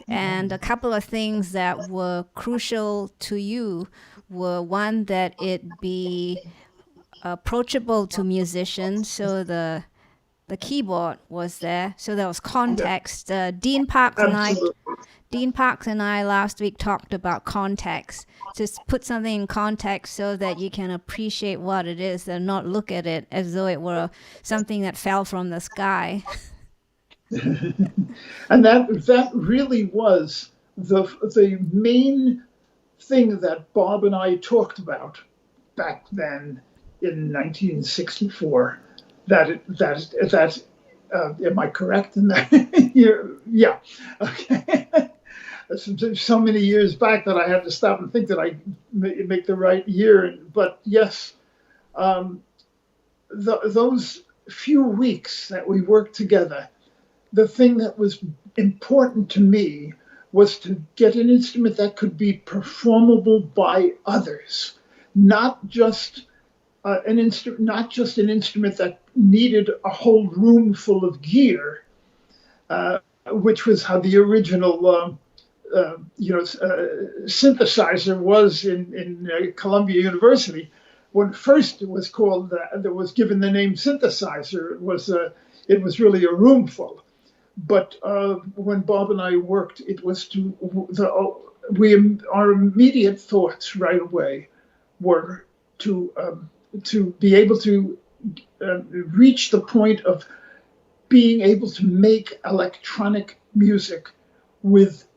And a couple of things that were crucial to you were, one, that it be approachable to musicians, so the keyboard was there, so there was context. Dean Parks and I last week talked about context. Just put something in context so that you can appreciate what it is and not look at it as though it were something that fell from the sky. And that really was the main thing that Bob and I talked about back then in 1964, am I correct in that? Yeah. Okay. So many years back that I had to stop and think that I make the right year. But yes, those few weeks that we worked together, the thing that was important to me was to get an instrument that could be performable by others, not just an instrument that needed a whole room full of gear, which was how the original synthesizer was in Columbia University. When first it was called, that was given the name synthesizer, it was really a room full. But when Bob and I worked, it was our immediate thoughts right away were to be able to reach the point of being able to make electronic music with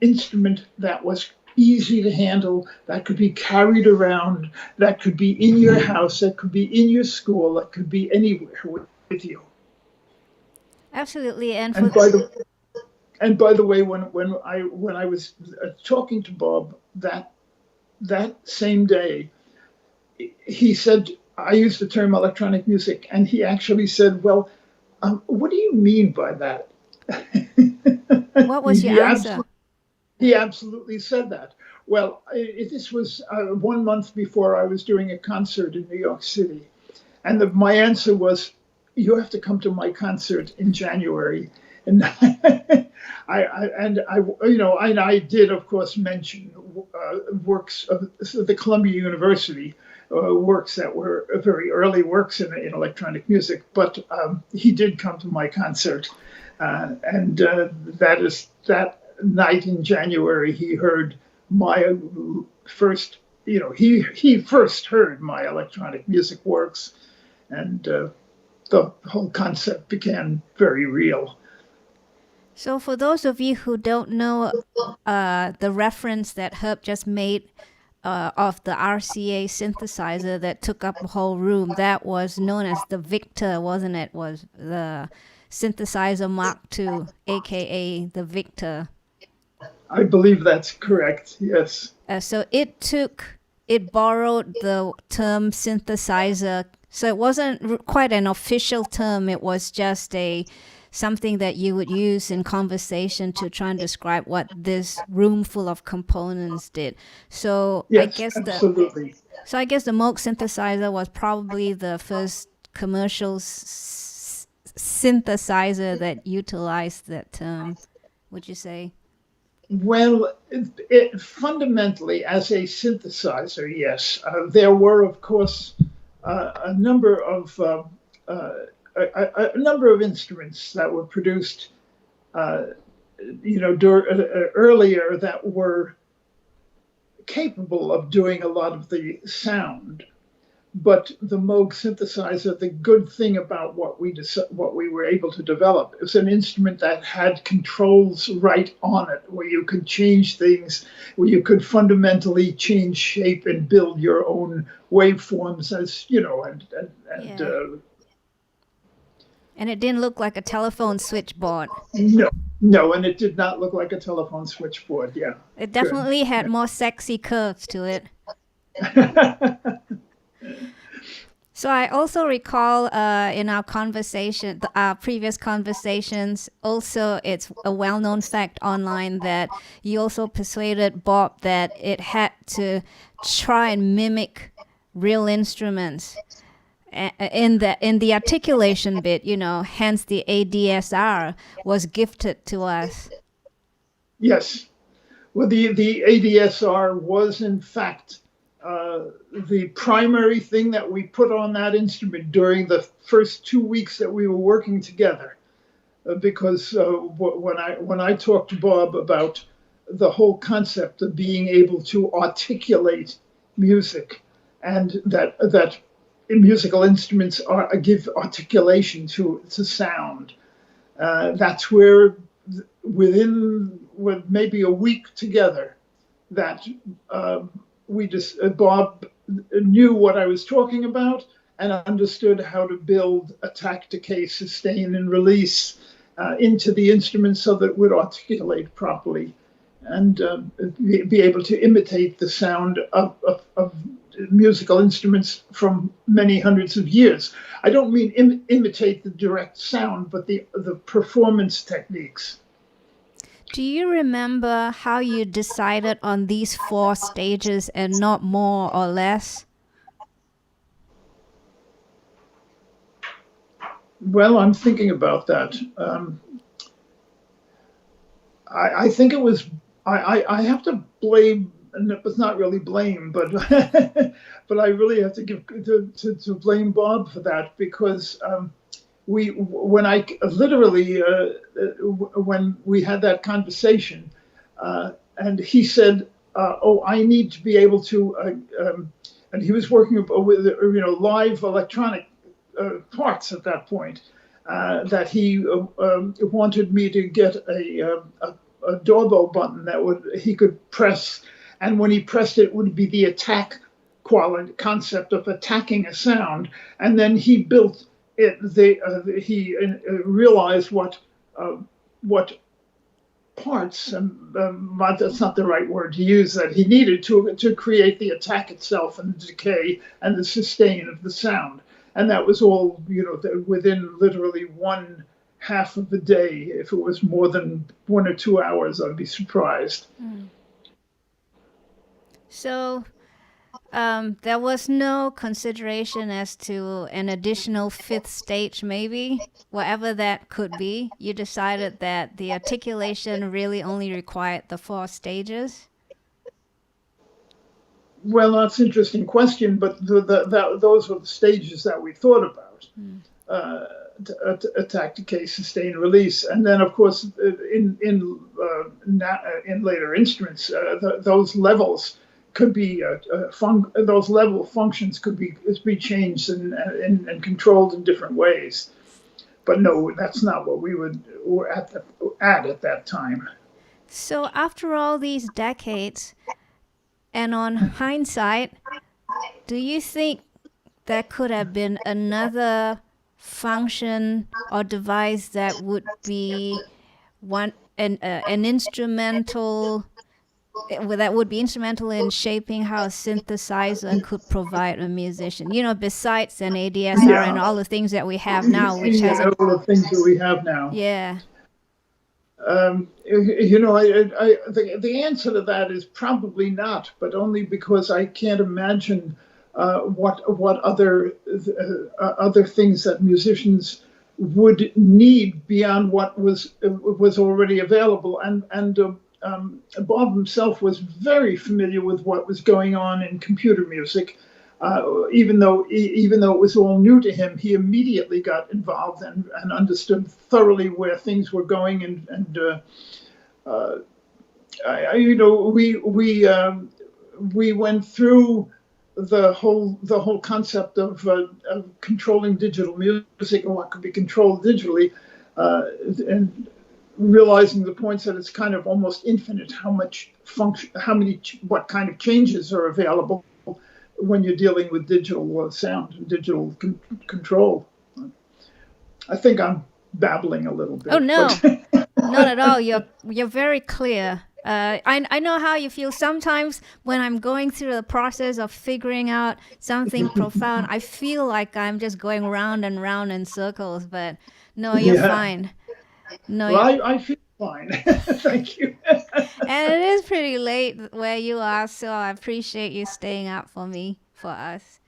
instrument that was easy to handle, that could be carried around, that could be in your house, that could be in your school, that could be anywhere with you. Absolutely, and by the way, when I was talking to Bob that same day, he said, I used the term electronic music, and he actually said, "Well, what do you mean by that?" What was your answer? He absolutely said that. Well, this was 1 month before I was doing a concert in New York City, and my answer was, "You have to come to my concert in January." And I did, of course, mention works of the Columbia University, works that were very early works in electronic music. But he did come to my concert, and that night in January, he heard my first. He first heard my electronic music works, and the whole concept became very real. So for those of you who don't know the reference that Herb just made of the RCA synthesizer that took up a whole room, that was known as the Victor, wasn't it? Was the synthesizer Mark II, aka the Victor. I believe that's correct, yes. So it borrowed the term synthesizer. So it wasn't quite an official term. It was just something that you would use in conversation to try and describe what this room full of components did. So yes, I guess absolutely. I guess the Moog synthesizer was probably the first commercial synthesizer that utilized that term. Would you say? Well, it fundamentally, as a synthesizer, yes. There were, of course, a number of instruments that were produced, earlier that were capable of doing a lot of the sound. But the Moog synthesizer, the good thing about what we were able to develop, is an instrument that had controls right on it, where you could change things, where you could fundamentally change shape and build your own waveforms, And it didn't look like a telephone switchboard. No, and it did not look like a telephone switchboard. Yeah, it definitely had more sexy curves to it. So I also recall in our conversation, our previous conversations, also it's a well-known fact online that you also persuaded Bob that it had to try and mimic real instruments in the articulation bit, hence the ADSR was gifted to us. Yes. Well, the ADSR was in fact the primary thing that we put on that instrument during the first 2 weeks that we were working together, because when I talked to Bob about the whole concept of being able to articulate music, and that musical instruments give articulation to sound, that's where within with maybe a week together that Bob knew what I was talking about and understood how to build attack, decay, sustain, and release into the instrument so that it would articulate properly and be able to imitate the sound of musical instruments from many hundreds of years. I don't mean imitate the direct sound, but the performance techniques. Do you remember how you decided on these 4 stages and not more or less? Well, I'm thinking about that. I think it was, I have to blame, and it was not really blame, but but I really have to to blame Bob for that, because when we had that conversation, and he said, "Oh, I need to be able to," and he was working with live electronic parts at that point, that he wanted me to get a doorbell button that he could press, and when he pressed it, it would be the attack concept of attacking a sound, and then he built it. He realized what parts, and that's not the right word to use, that he needed to create the attack itself and the decay and the sustain of the sound. And that was all, within literally 1/2 of a day. If it was more than 1 or 2 hours, I'd be surprised. So there was no consideration as to an additional 5th stage, maybe, whatever that could be. You decided that the articulation really only required the 4 stages? Well, that's an interesting question, but those were the stages that we thought about. Attack, decay, sustain, release. And then, of course, in later instruments, those levels could be, those level functions could be changed and controlled in different ways. But no, that's not what we were at that time. So after all these decades, and on hindsight, do you think there could have been another function or device that would be an instrumental, that would be instrumental in shaping how a synthesizer could provide a musician? Besides an ADSR and all the things that we have now, which has all the things that we have now. Yeah. The answer to that is probably not, but only because I can't imagine what other things that musicians would need beyond what was already available. And Bob himself was very familiar with what was going on in computer music. Even though it was all new to him, he immediately got involved and understood thoroughly where things were going. We went through the whole concept of controlling digital music and what could be controlled digitally, and realizing the points that it's kind of almost infinite what kind of changes are available when you're dealing with digital sound and digital control. I think I'm babbling a little bit. Oh no, not at all. You're very clear. I know how you feel. Sometimes when I'm going through the process of figuring out something profound, I feel like I'm just going round and round in circles. But no, you're fine. No, well, I feel fine. Thank you. And it is pretty late where you are, so I appreciate you staying up for us.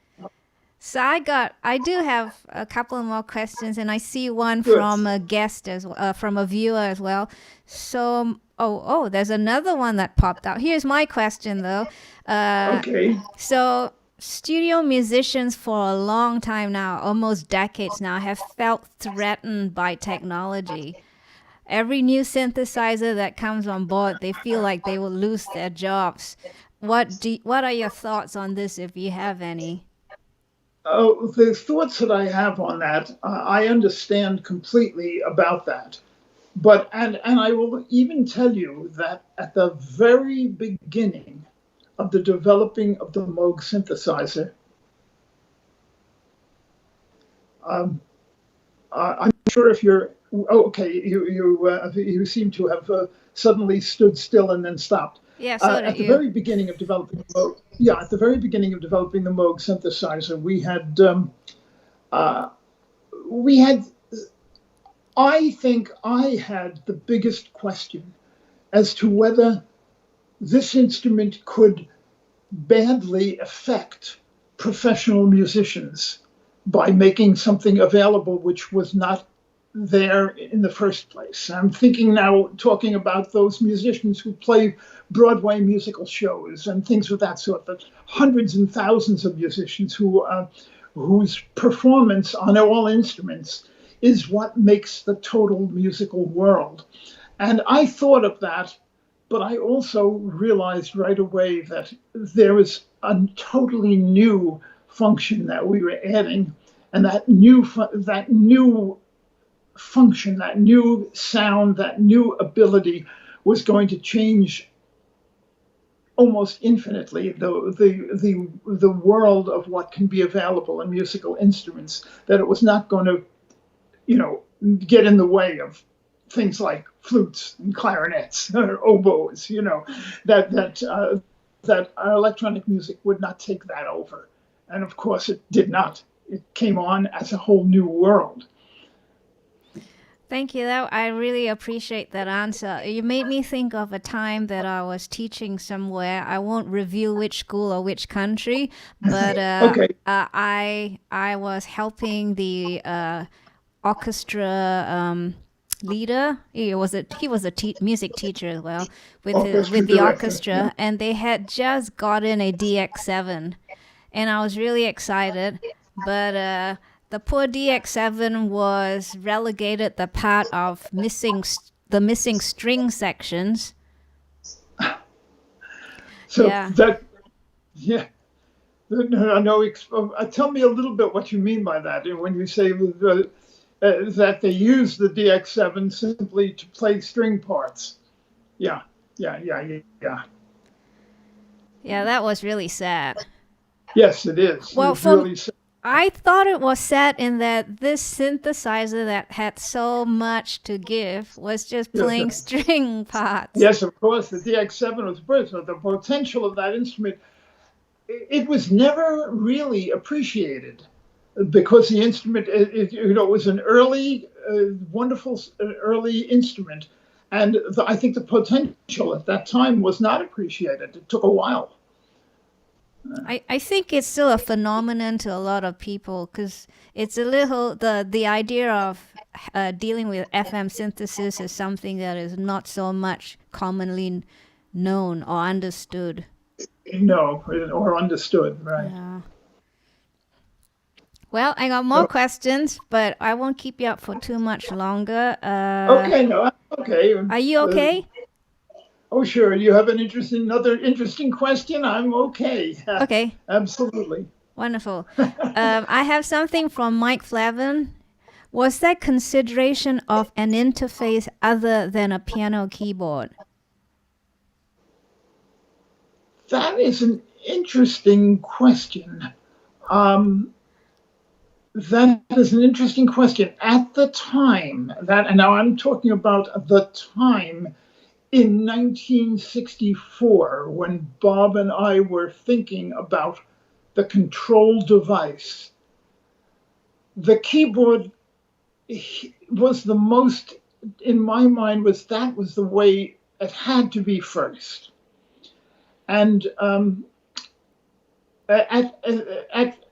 So I do have a couple more questions, and I see one from a guest from a viewer as well. So, there's another one that popped out. Here's my question though. Okay. So, studio musicians for a long time now, almost decades now, have felt threatened by technology. Every new synthesizer that comes on board, they feel like they will lose their jobs. What are your thoughts on this, if you have any? The thoughts that I have on that, I understand completely about that. And I will even tell you that at the very beginning of the developing of the Moog synthesizer, I'm not sure if you're. Oh, okay. You seem to have suddenly stood still and then stopped. Yeah, so did At the you. very beginning of developing the Moog, yeah, at the very beginning of developing the Moog synthesizer, we had. I think I had the biggest question as to whether this instrument could badly affect professional musicians by making something available which was not there in the first place. I'm thinking now, talking about those musicians who play Broadway musical shows and things of that sort, that hundreds and thousands of musicians whose performance on all instruments is what makes the total musical world. And I thought of that, but I also realized right away that there was a totally new function that we were adding, and that new function, that new sound, that new ability was going to change almost infinitely the world of what can be available in musical instruments. That it was not going to, get in the way of things like flutes and clarinets or oboes. That electronic music would not take that over, and of course it did not. It came on as a whole new world. Thank you. I really appreciate that answer. You made me think of a time that I was teaching somewhere. I won't reveal which school or which country, but Okay. I was helping the orchestra leader. He was a music teacher as well with the director, orchestra, yeah. and they had just gotten a DX7, and I was really excited, but the poor DX7 was relegated the part of missing string sections. So Yeah. No. Tell me a little bit what you mean by that. And when you say that they use the DX7 simply to play string parts. Yeah. Yeah, that was really sad. Yes, it is. Well, It's really sad. I thought it was sad in that this synthesizer that had so much to give was just playing string parts. Yes, of course, the DX7 was brilliant. So the potential of that instrument, it was never really appreciated because the instrument, it was an early, wonderful early instrument. And I think the potential at that time was not appreciated. It took a while. I think it's still a phenomenon to a lot of people because it's a little, the idea of dealing with FM synthesis is something that is not so much commonly known or understood. No, or understood, right. Yeah. Well, I got more questions, but I won't keep you up for too much longer. Okay, no, I'm okay. Are you okay? Oh, sure. You have another interesting question? I'm okay. Okay. Absolutely. Wonderful. I have something from Mike Flavin. Was there consideration of an interface other than a piano keyboard? That is an interesting question. That is an interesting question. At the time, and now I'm talking about the time in 1964, when Bob and I were thinking about the control device, the keyboard was the most, in my mind, was the way it had to be first. And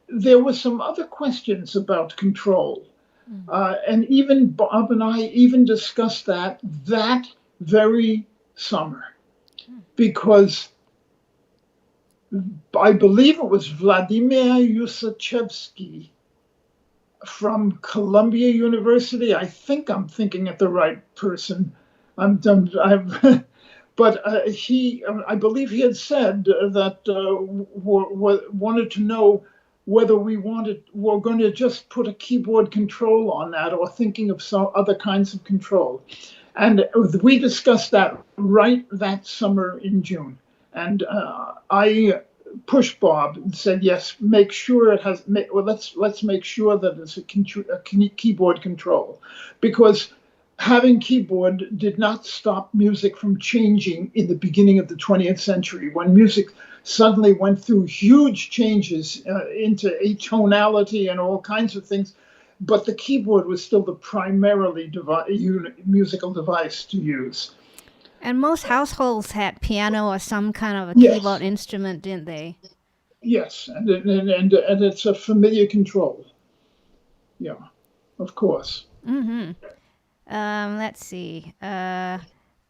there were some other questions about control. And even Bob and I even discussed that very summer, because I believe it was Vladimir Yusachevsky from Columbia University. I think I'm thinking of the right person. But I believe he had said that wanted to know whether we're going to just put a keyboard control on that, or thinking of some other kinds of control. And we discussed that right that summer in June. And I pushed Bob and said, yes, make sure it has, well, let's make sure that it's a keyboard control, because having keyboard did not stop music from changing in the beginning of the 20th century, when music suddenly went through huge changes into atonality and all kinds of things. But the keyboard was still the primarily musical device to use. And most households had piano or some kind of a Yes. keyboard instrument, didn't they? Yes, and it's a familiar control. Yeah, of course. Mm-hmm. Let's see. I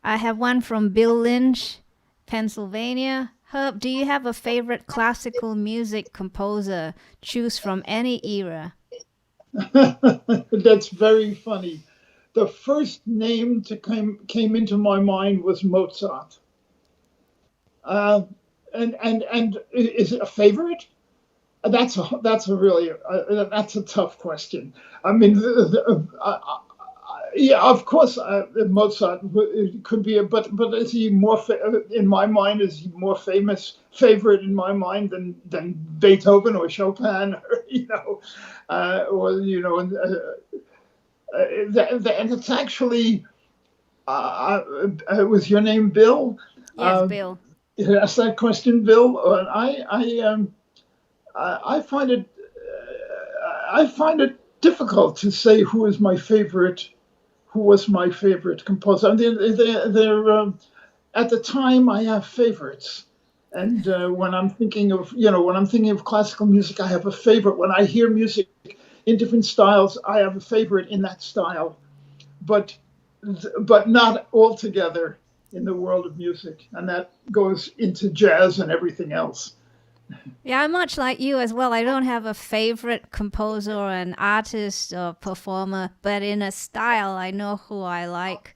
have one from Bill Lynch, Pennsylvania. Herb, do you have a favorite classical music composer? Choose from any era. That's very funny. The first name to came into my mind was Mozart. And is it a favorite? That's a really that's a tough question. I mean, yeah, of course, Mozart could be, but is he more in my mind? Is he more favorite in my mind than Beethoven or Chopin, or and it's actually, was your name Bill? Yes, Bill. Ask that question, Bill. I find it difficult to say who was my favorite composer. I mean, they're at the time I have favorites, and when I'm thinking of classical music, I have a favorite. When I hear music in different styles, I have a favorite in that style, but not altogether in the world of music, and that goes into jazz and everything else. Yeah, I'm much like you as well. I don't have a favorite composer or an artist or performer, but in a style, I know who I like.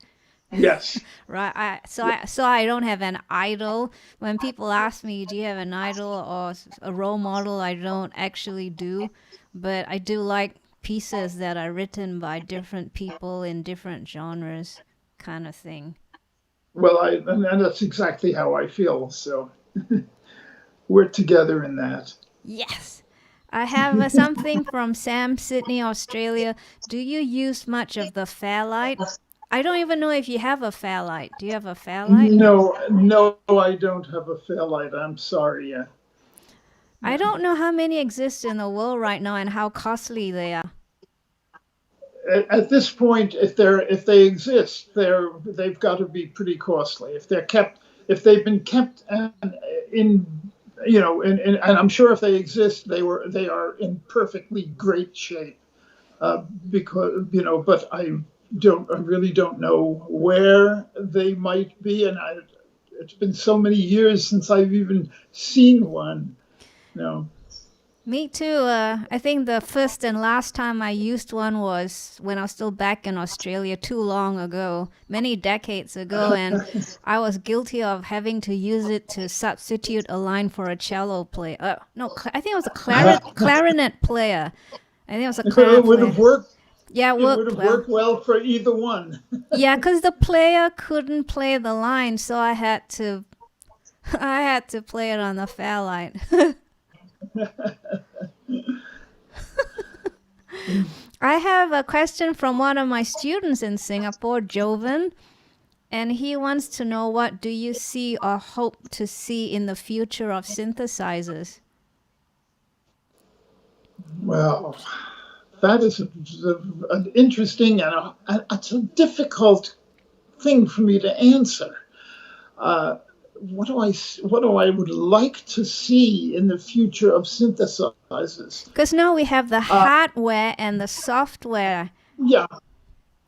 Yes. Right. So I don't have an idol. When people ask me, do you have an idol or a role model? I don't actually do, but I do like pieces that are written by different people in different genres, kind of thing. Well, and that's exactly how I feel. So we're together in that. Yes. I have something from Sam, Sydney, Australia. Do you use much of the Fairlight? I don't even know if you have a Fairlight. Do you have a Fairlight? No, I don't have a Fairlight. I'm sorry. I don't know how many exist in the world right now and how costly they are. At this point, if they exist, they've got to be pretty costly. If they've been kept in, and I'm sure if they exist, they are in perfectly great shape. Because but I really don't know where they might be, and it's been so many years since I've even seen one. Me too. I think the first and last time I used one was when I was still back in Australia too long ago, many decades ago, and I was guilty of having to use it to substitute a line for a cello player. No, I think it was a clarinet player. I think it was a clarinet It would player. have worked. Yeah, It would have worked well for either one. Yeah, because the player couldn't play the line, so I had to play it on the Fairlight. I have a question from one of my students in Singapore, Jovan, and he wants to know, what do you see or hope to see in the future of synthesizers? Well, that is an interesting and it's a difficult thing for me to answer. What do I would like to see in the future of synthesizers? Because now we have the hardware and the software. Yeah.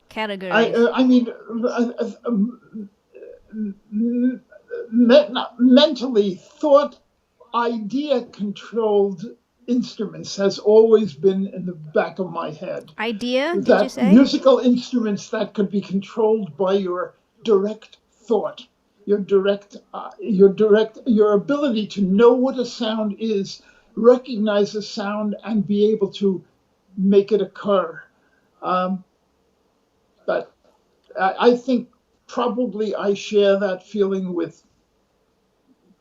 Categories. I mean, mentally thought, idea-controlled instruments has always been in the back of my head. Idea, did you say? Musical instruments that could be controlled by your direct thought, your ability to know what a sound is, recognize a sound, and be able to make it occur. But I think probably I share that feeling with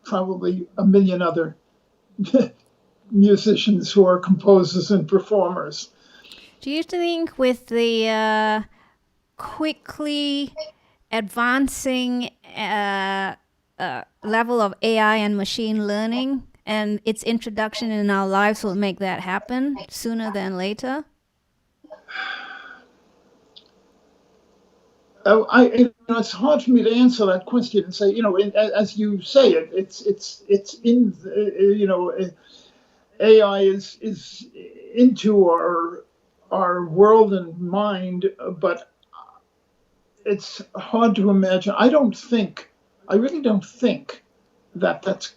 probably a million other musicians who are composers and performers. Do you think with the quickly advancing level of AI and machine learning and its introduction in our lives will make that happen sooner than later? It's hard for me to answer that question and say, as you say, it's in, AI is into our world and mind, but it's hard to imagine. I really don't think that that's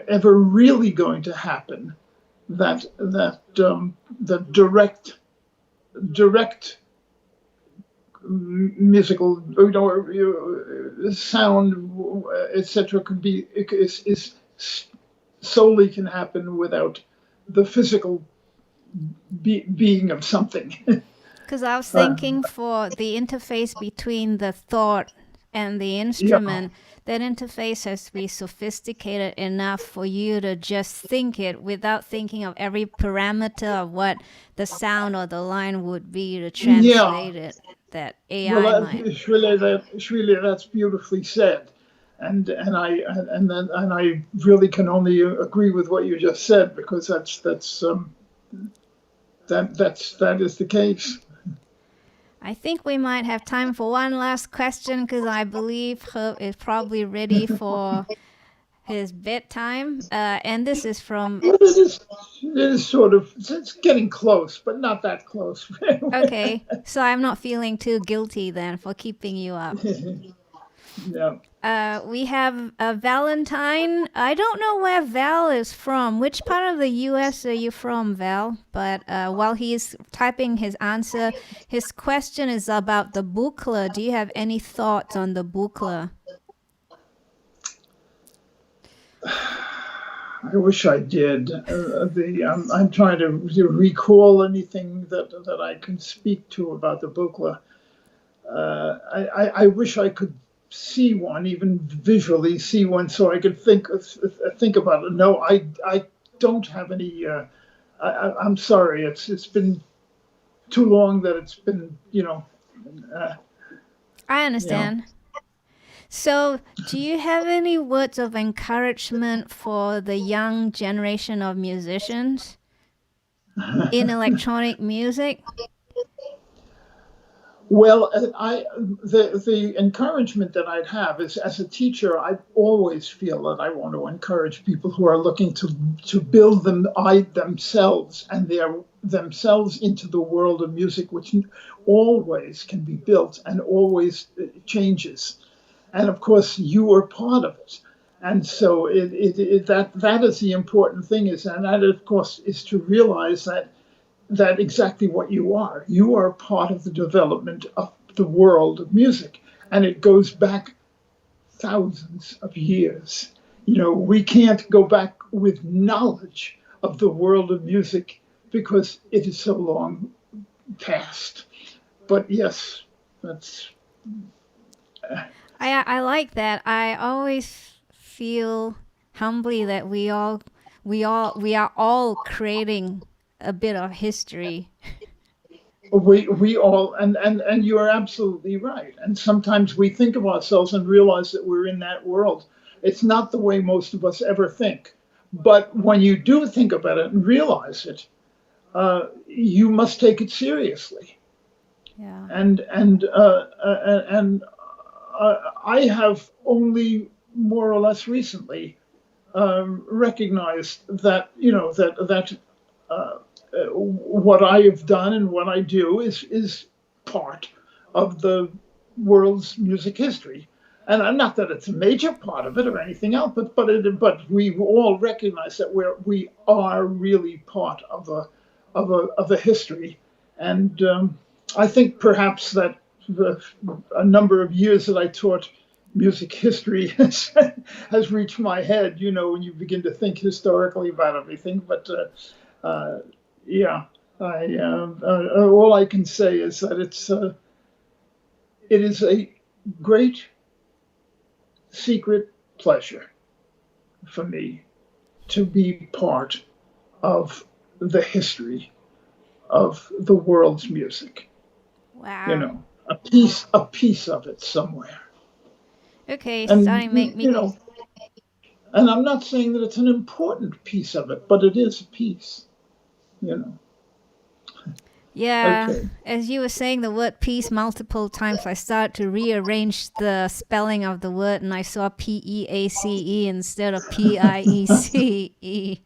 ever really going to happen. That the direct musical, sound, etc., could be is solely can happen without the physical being of something. Because I was thinking for the interface between the thought and the instrument, that interface has to be sophisticated enough for you to just think it without thinking of every parameter of what the sound or the line would be to translate it. That AI might. Shueh-li, that's beautifully said, and I really can only agree with what you just said, because that is the case. I think we might have time for one last question, because I believe Herb is probably ready for his bedtime. And this is from... It is sort of, it's getting close, but not that close. Okay, so I'm not feeling too guilty then for keeping you up. No. We have Valentine. I don't know where Val is from. Which part of the U.S. are you from, Val? But while he's typing his answer, his question is about the buchla. Do you have any thoughts on the buchla? I wish I did. I'm trying to recall anything that I can speak to about the buchla. I wish I could see one, even visually see one, so I could think about it. No, I don't have any. I'm sorry. It's been too long that it's been. I understand. So, do you have any words of encouragement for the young generation of musicians in electronic music? Well, the encouragement that I'd have is, as a teacher, I always feel that I want to encourage people who are looking to build themselves and themselves into the world of music, which always can be built and always changes. And of course, you are part of it. And so that is the important thing, and that, of course, is to realize that exactly what you are. You are part of the development of the world of music, and it goes back thousands of years. We can't go back with knowledge of the world of music because it is so long past. But yes, that's... I like that. I always feel humbly that we are all creating a bit of history. We all, and you are absolutely right. And sometimes we think of ourselves and realize that we're in that world. It's not the way most of us ever think. But when you do think about it and realize it, you must take it seriously. Yeah. And I have only more or less recently recognized that what I have done and what I do is part of the world's music history, and not that it's a major part of it or anything else, but we all recognize that we are really part of a history, and I think perhaps that a number of years that I taught music history has reached my head, when you begin to think historically about everything. But all I can say is that it is great secret pleasure for me to be part of the history of the world's music. You Wow. know, a piece of it somewhere. Okay, And starting to make me. and I'm not saying that it's an important piece of it, but it is a piece. You know. Yeah, Okay. as you were saying the word peace multiple times, I started to rearrange the spelling of the word and I saw P-E-A-C-E instead of P-I-E-C-E.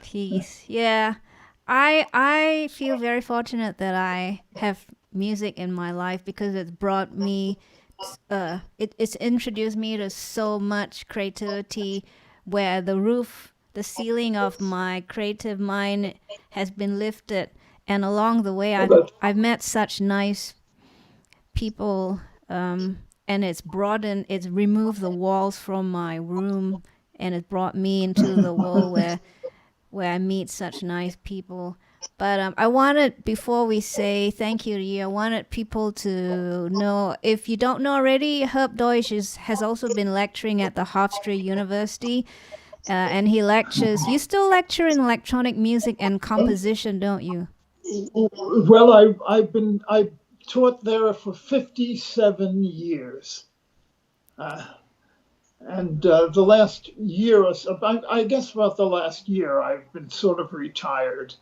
Peace. Yeah. I feel very fortunate that I have music in my life because it's brought me it's introduced me to so much creativity where the ceiling of my creative mind has been lifted, and along the way Well, I've met such nice people, and it's removed the walls from my room, and it brought me into the world where I meet such nice people. But I wanted, before we say thank you to you, I wanted people to know, if you don't know already, Herb Deutsch has also been lecturing at the Hofstra University, and he lectures. You still lecture in electronic music and composition, don't you? well, I taught there for 57 years. And the last year or so, I guess about the last year, I've been sort of retired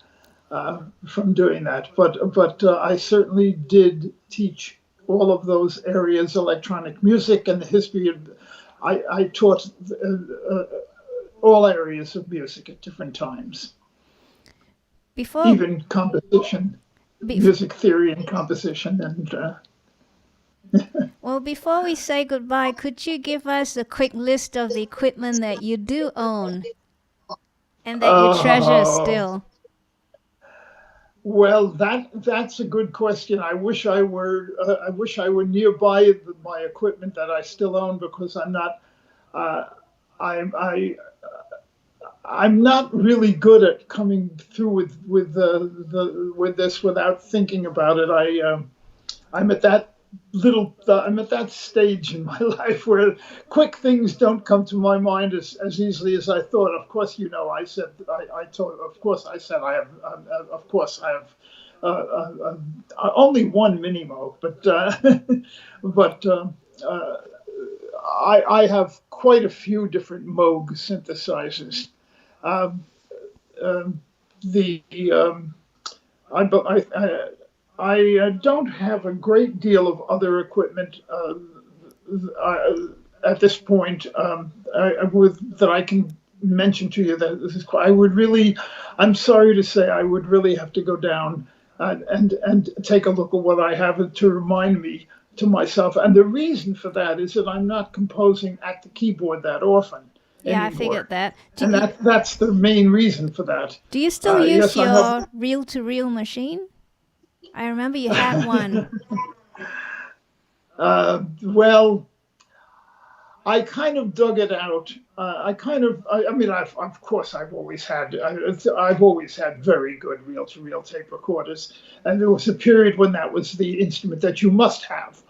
from doing that. But I certainly did teach all of those areas, electronic music and the history of. I taught all areas of music at different times, Before, even composition, bef- music theory and composition, and well, before we say goodbye, could you give us a quick list of the equipment that you do own and that you treasure oh, still? well, that's a good question. I wish I were. I wish I were nearby my equipment that I still own, because I'm not. Uh, I I'm not really good at coming through with this without thinking about it. I'm at that I'm at that stage in my life where quick things don't come to my mind as easily as I thought. Of course, I told. Of course, I said I have. Of course, I have. Only one Minimo, but but I have quite a few different Moog synthesizers. Um, the I, don't have a great deal of other equipment at this point that I can mention to you. That this is I would really, I'm sorry to say, I would really have to go down and take a look at what I have to remind me to myself. And the reason for that is that I'm not composing at the keyboard that often Yeah, I figured anymore. that. And that's the main reason for that. Do you still use Yes, I have. your reel-to-reel machine? I remember you had one. Well, I kind of dug it out. I mean, of course, I've always had very good reel-to-reel tape recorders, and there was a period when that was the instrument that you must have.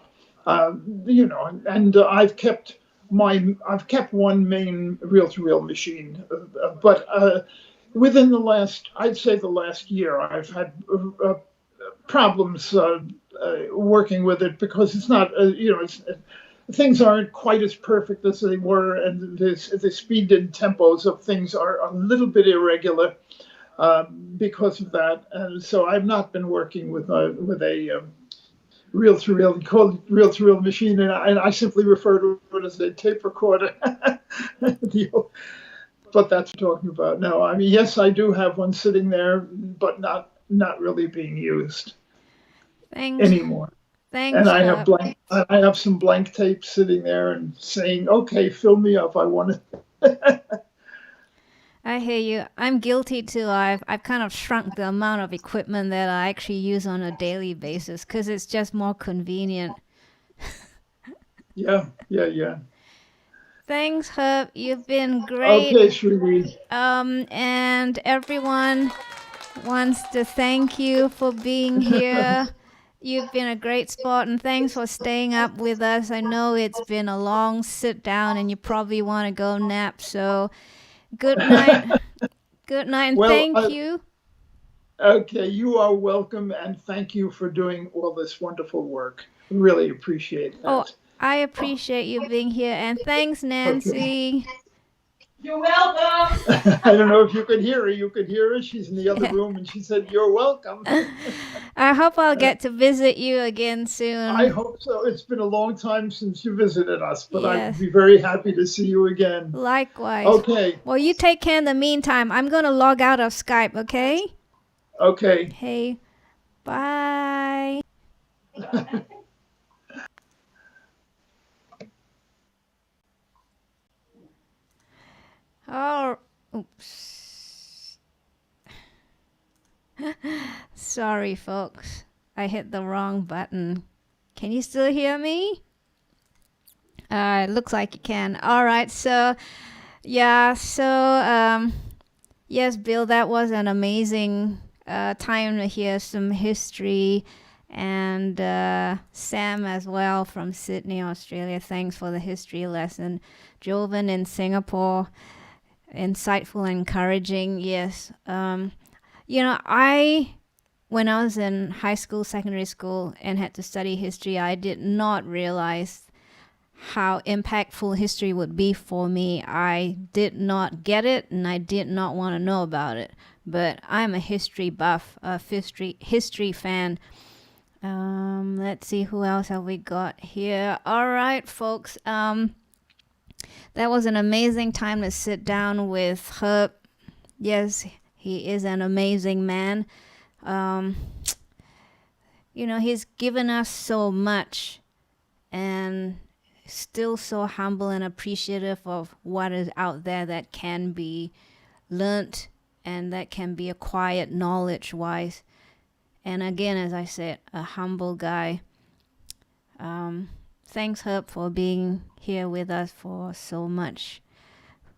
And I've kept one main reel-to-reel machine, but within I'd say the last year, I've had problems working with it, because it's not, things aren't quite as perfect as they were, and the speed and tempos of things are a little bit irregular because of that. And so I've not been working with a reel-to-reel machine, and I simply refer to it as a tape recorder. But that's what I'm talking about. No, I mean, yes, I do have one sitting there, but not really being used Thanks. anymore. Thanks. And I have some blank tape sitting there and saying, "Okay, fill me up. I want to." I hear you. I'm guilty too. I've kind of shrunk the amount of equipment that I actually use on a daily basis because it's just more convenient. Yeah. Thanks, Herb. You've been great. Okay, Shueh-li. And everyone, wants to thank you for being here. You've been a great sport, and thanks for staying up with us. I know it's been a long sit down and you probably want to go nap, so good night. Good night, and Well, thank you. Okay, you are welcome, and thank you for doing all this wonderful work. Really appreciate that. Oh, I appreciate you being here, and thanks, Nancy. You're welcome. I don't know if you could hear her. You could hear her. She's in the other Yeah. room, and she said, "You're welcome." I hope I'll get to visit you again soon. I hope so. It's been a long time since you visited us, but Yes. I'd be very happy to see you again. Likewise. Okay, Well, you take care in the meantime. I'm going to log out of Skype, okay? okay. Hey, bye. Oh, oops. Sorry, folks. I hit the wrong button. Can you still hear me? It looks like you can. All right, so, yeah, so, yes, Bill, that was an amazing time to hear some history. And Sam as well from Sydney, Australia. Thanks for the history lesson. Jovan in Singapore. Insightful and encouraging, yes. You know, when I was in high school, secondary school, and had to study history, I did not realize how impactful history would be for me. I did not get it, and I did not want to know about it. But I'm a history buff, a history fan. Let's see, who else have we got here? All right, folks. That was an amazing time to sit down with Herb. Yes, he is an amazing man. You know, he's given us so much, and still so humble and appreciative of what is out there that can be learnt and that can be acquired knowledge-wise. And again, as I said, a humble guy. Thanks, Herb, for being here with us for so much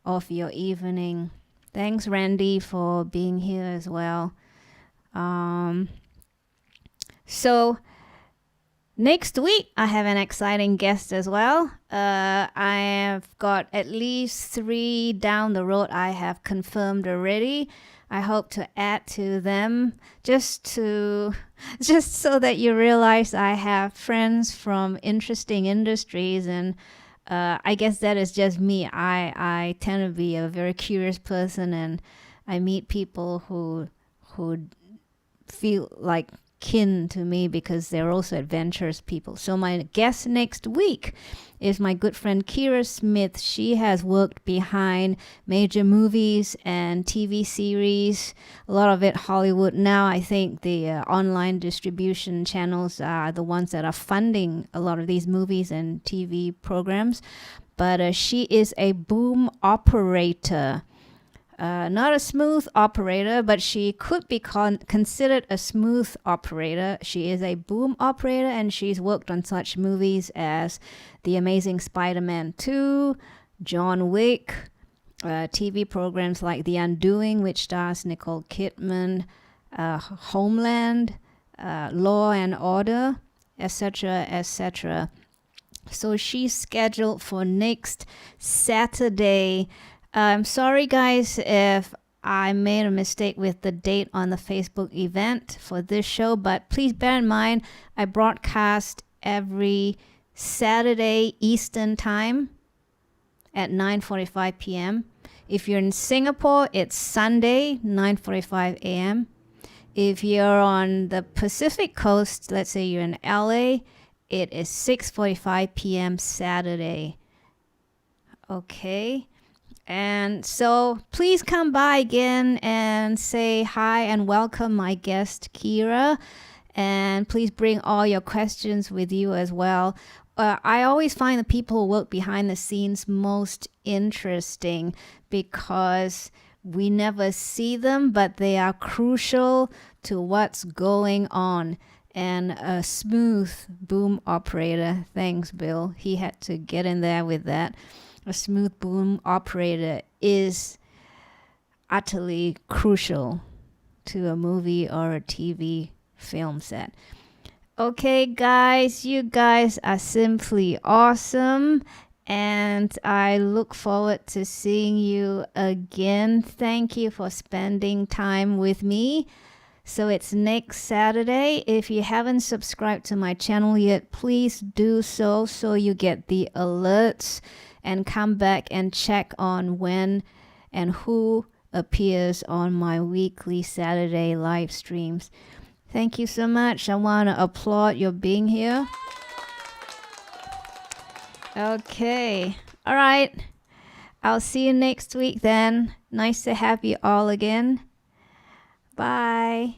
of your evening. Thanks, Randy, for being here as well. So next week, I have an exciting guest as well. I have got at least 3 down the road I have confirmed already. I hope to add to them just so that you realize I have friends from interesting industries, and I guess that is just me. I tend to be a very curious person, and I meet people who feel like kin to me because they're also adventurous people. So my guest next week is my good friend Kira Smith. She has worked behind major movies and TV series, a lot of it Hollywood. Now I think the online distribution channels are the ones that are funding a lot of these movies and TV programs. But she is a boom operator. Not a smooth operator, but she could be considered a smooth operator. She is a boom operator, and she's worked on such movies as The Amazing Spider-Man 2, John Wick, TV programs like The Undoing, which stars Nicole Kidman, Homeland, Law and Order, etc., etc. So she's scheduled for next Saturday. I'm sorry, guys, if I made a mistake with the date on the Facebook event for this show, but please bear in mind, I broadcast every Saturday Eastern Time at 9:45 p.m. If you're in Singapore, it's Sunday, 9:45 a.m. If you're on the Pacific Coast, let's say you're in LA, it is 6:45 p.m. Saturday. Okay. And so please come by again and say hi and welcome my guest, Kira. And please bring all your questions with you as well. I always find the people who work behind the scenes most interesting because we never see them, but they are crucial to what's going on. And a smooth boom operator, thanks, Bill. He had to get in there with that. A smooth boom operator is utterly crucial to a movie or a TV film set. Okay, guys, you guys are simply awesome, and I look forward to seeing you again. Thank you for spending time with me. So it's next Saturday. If you haven't subscribed to my channel yet, please do so you get the alerts and come back and check on when and who appears on my weekly Saturday live streams. Thank you so much. I want to applaud your being here. Okay. All right. I'll see you next week then. Nice to have you all again. Bye.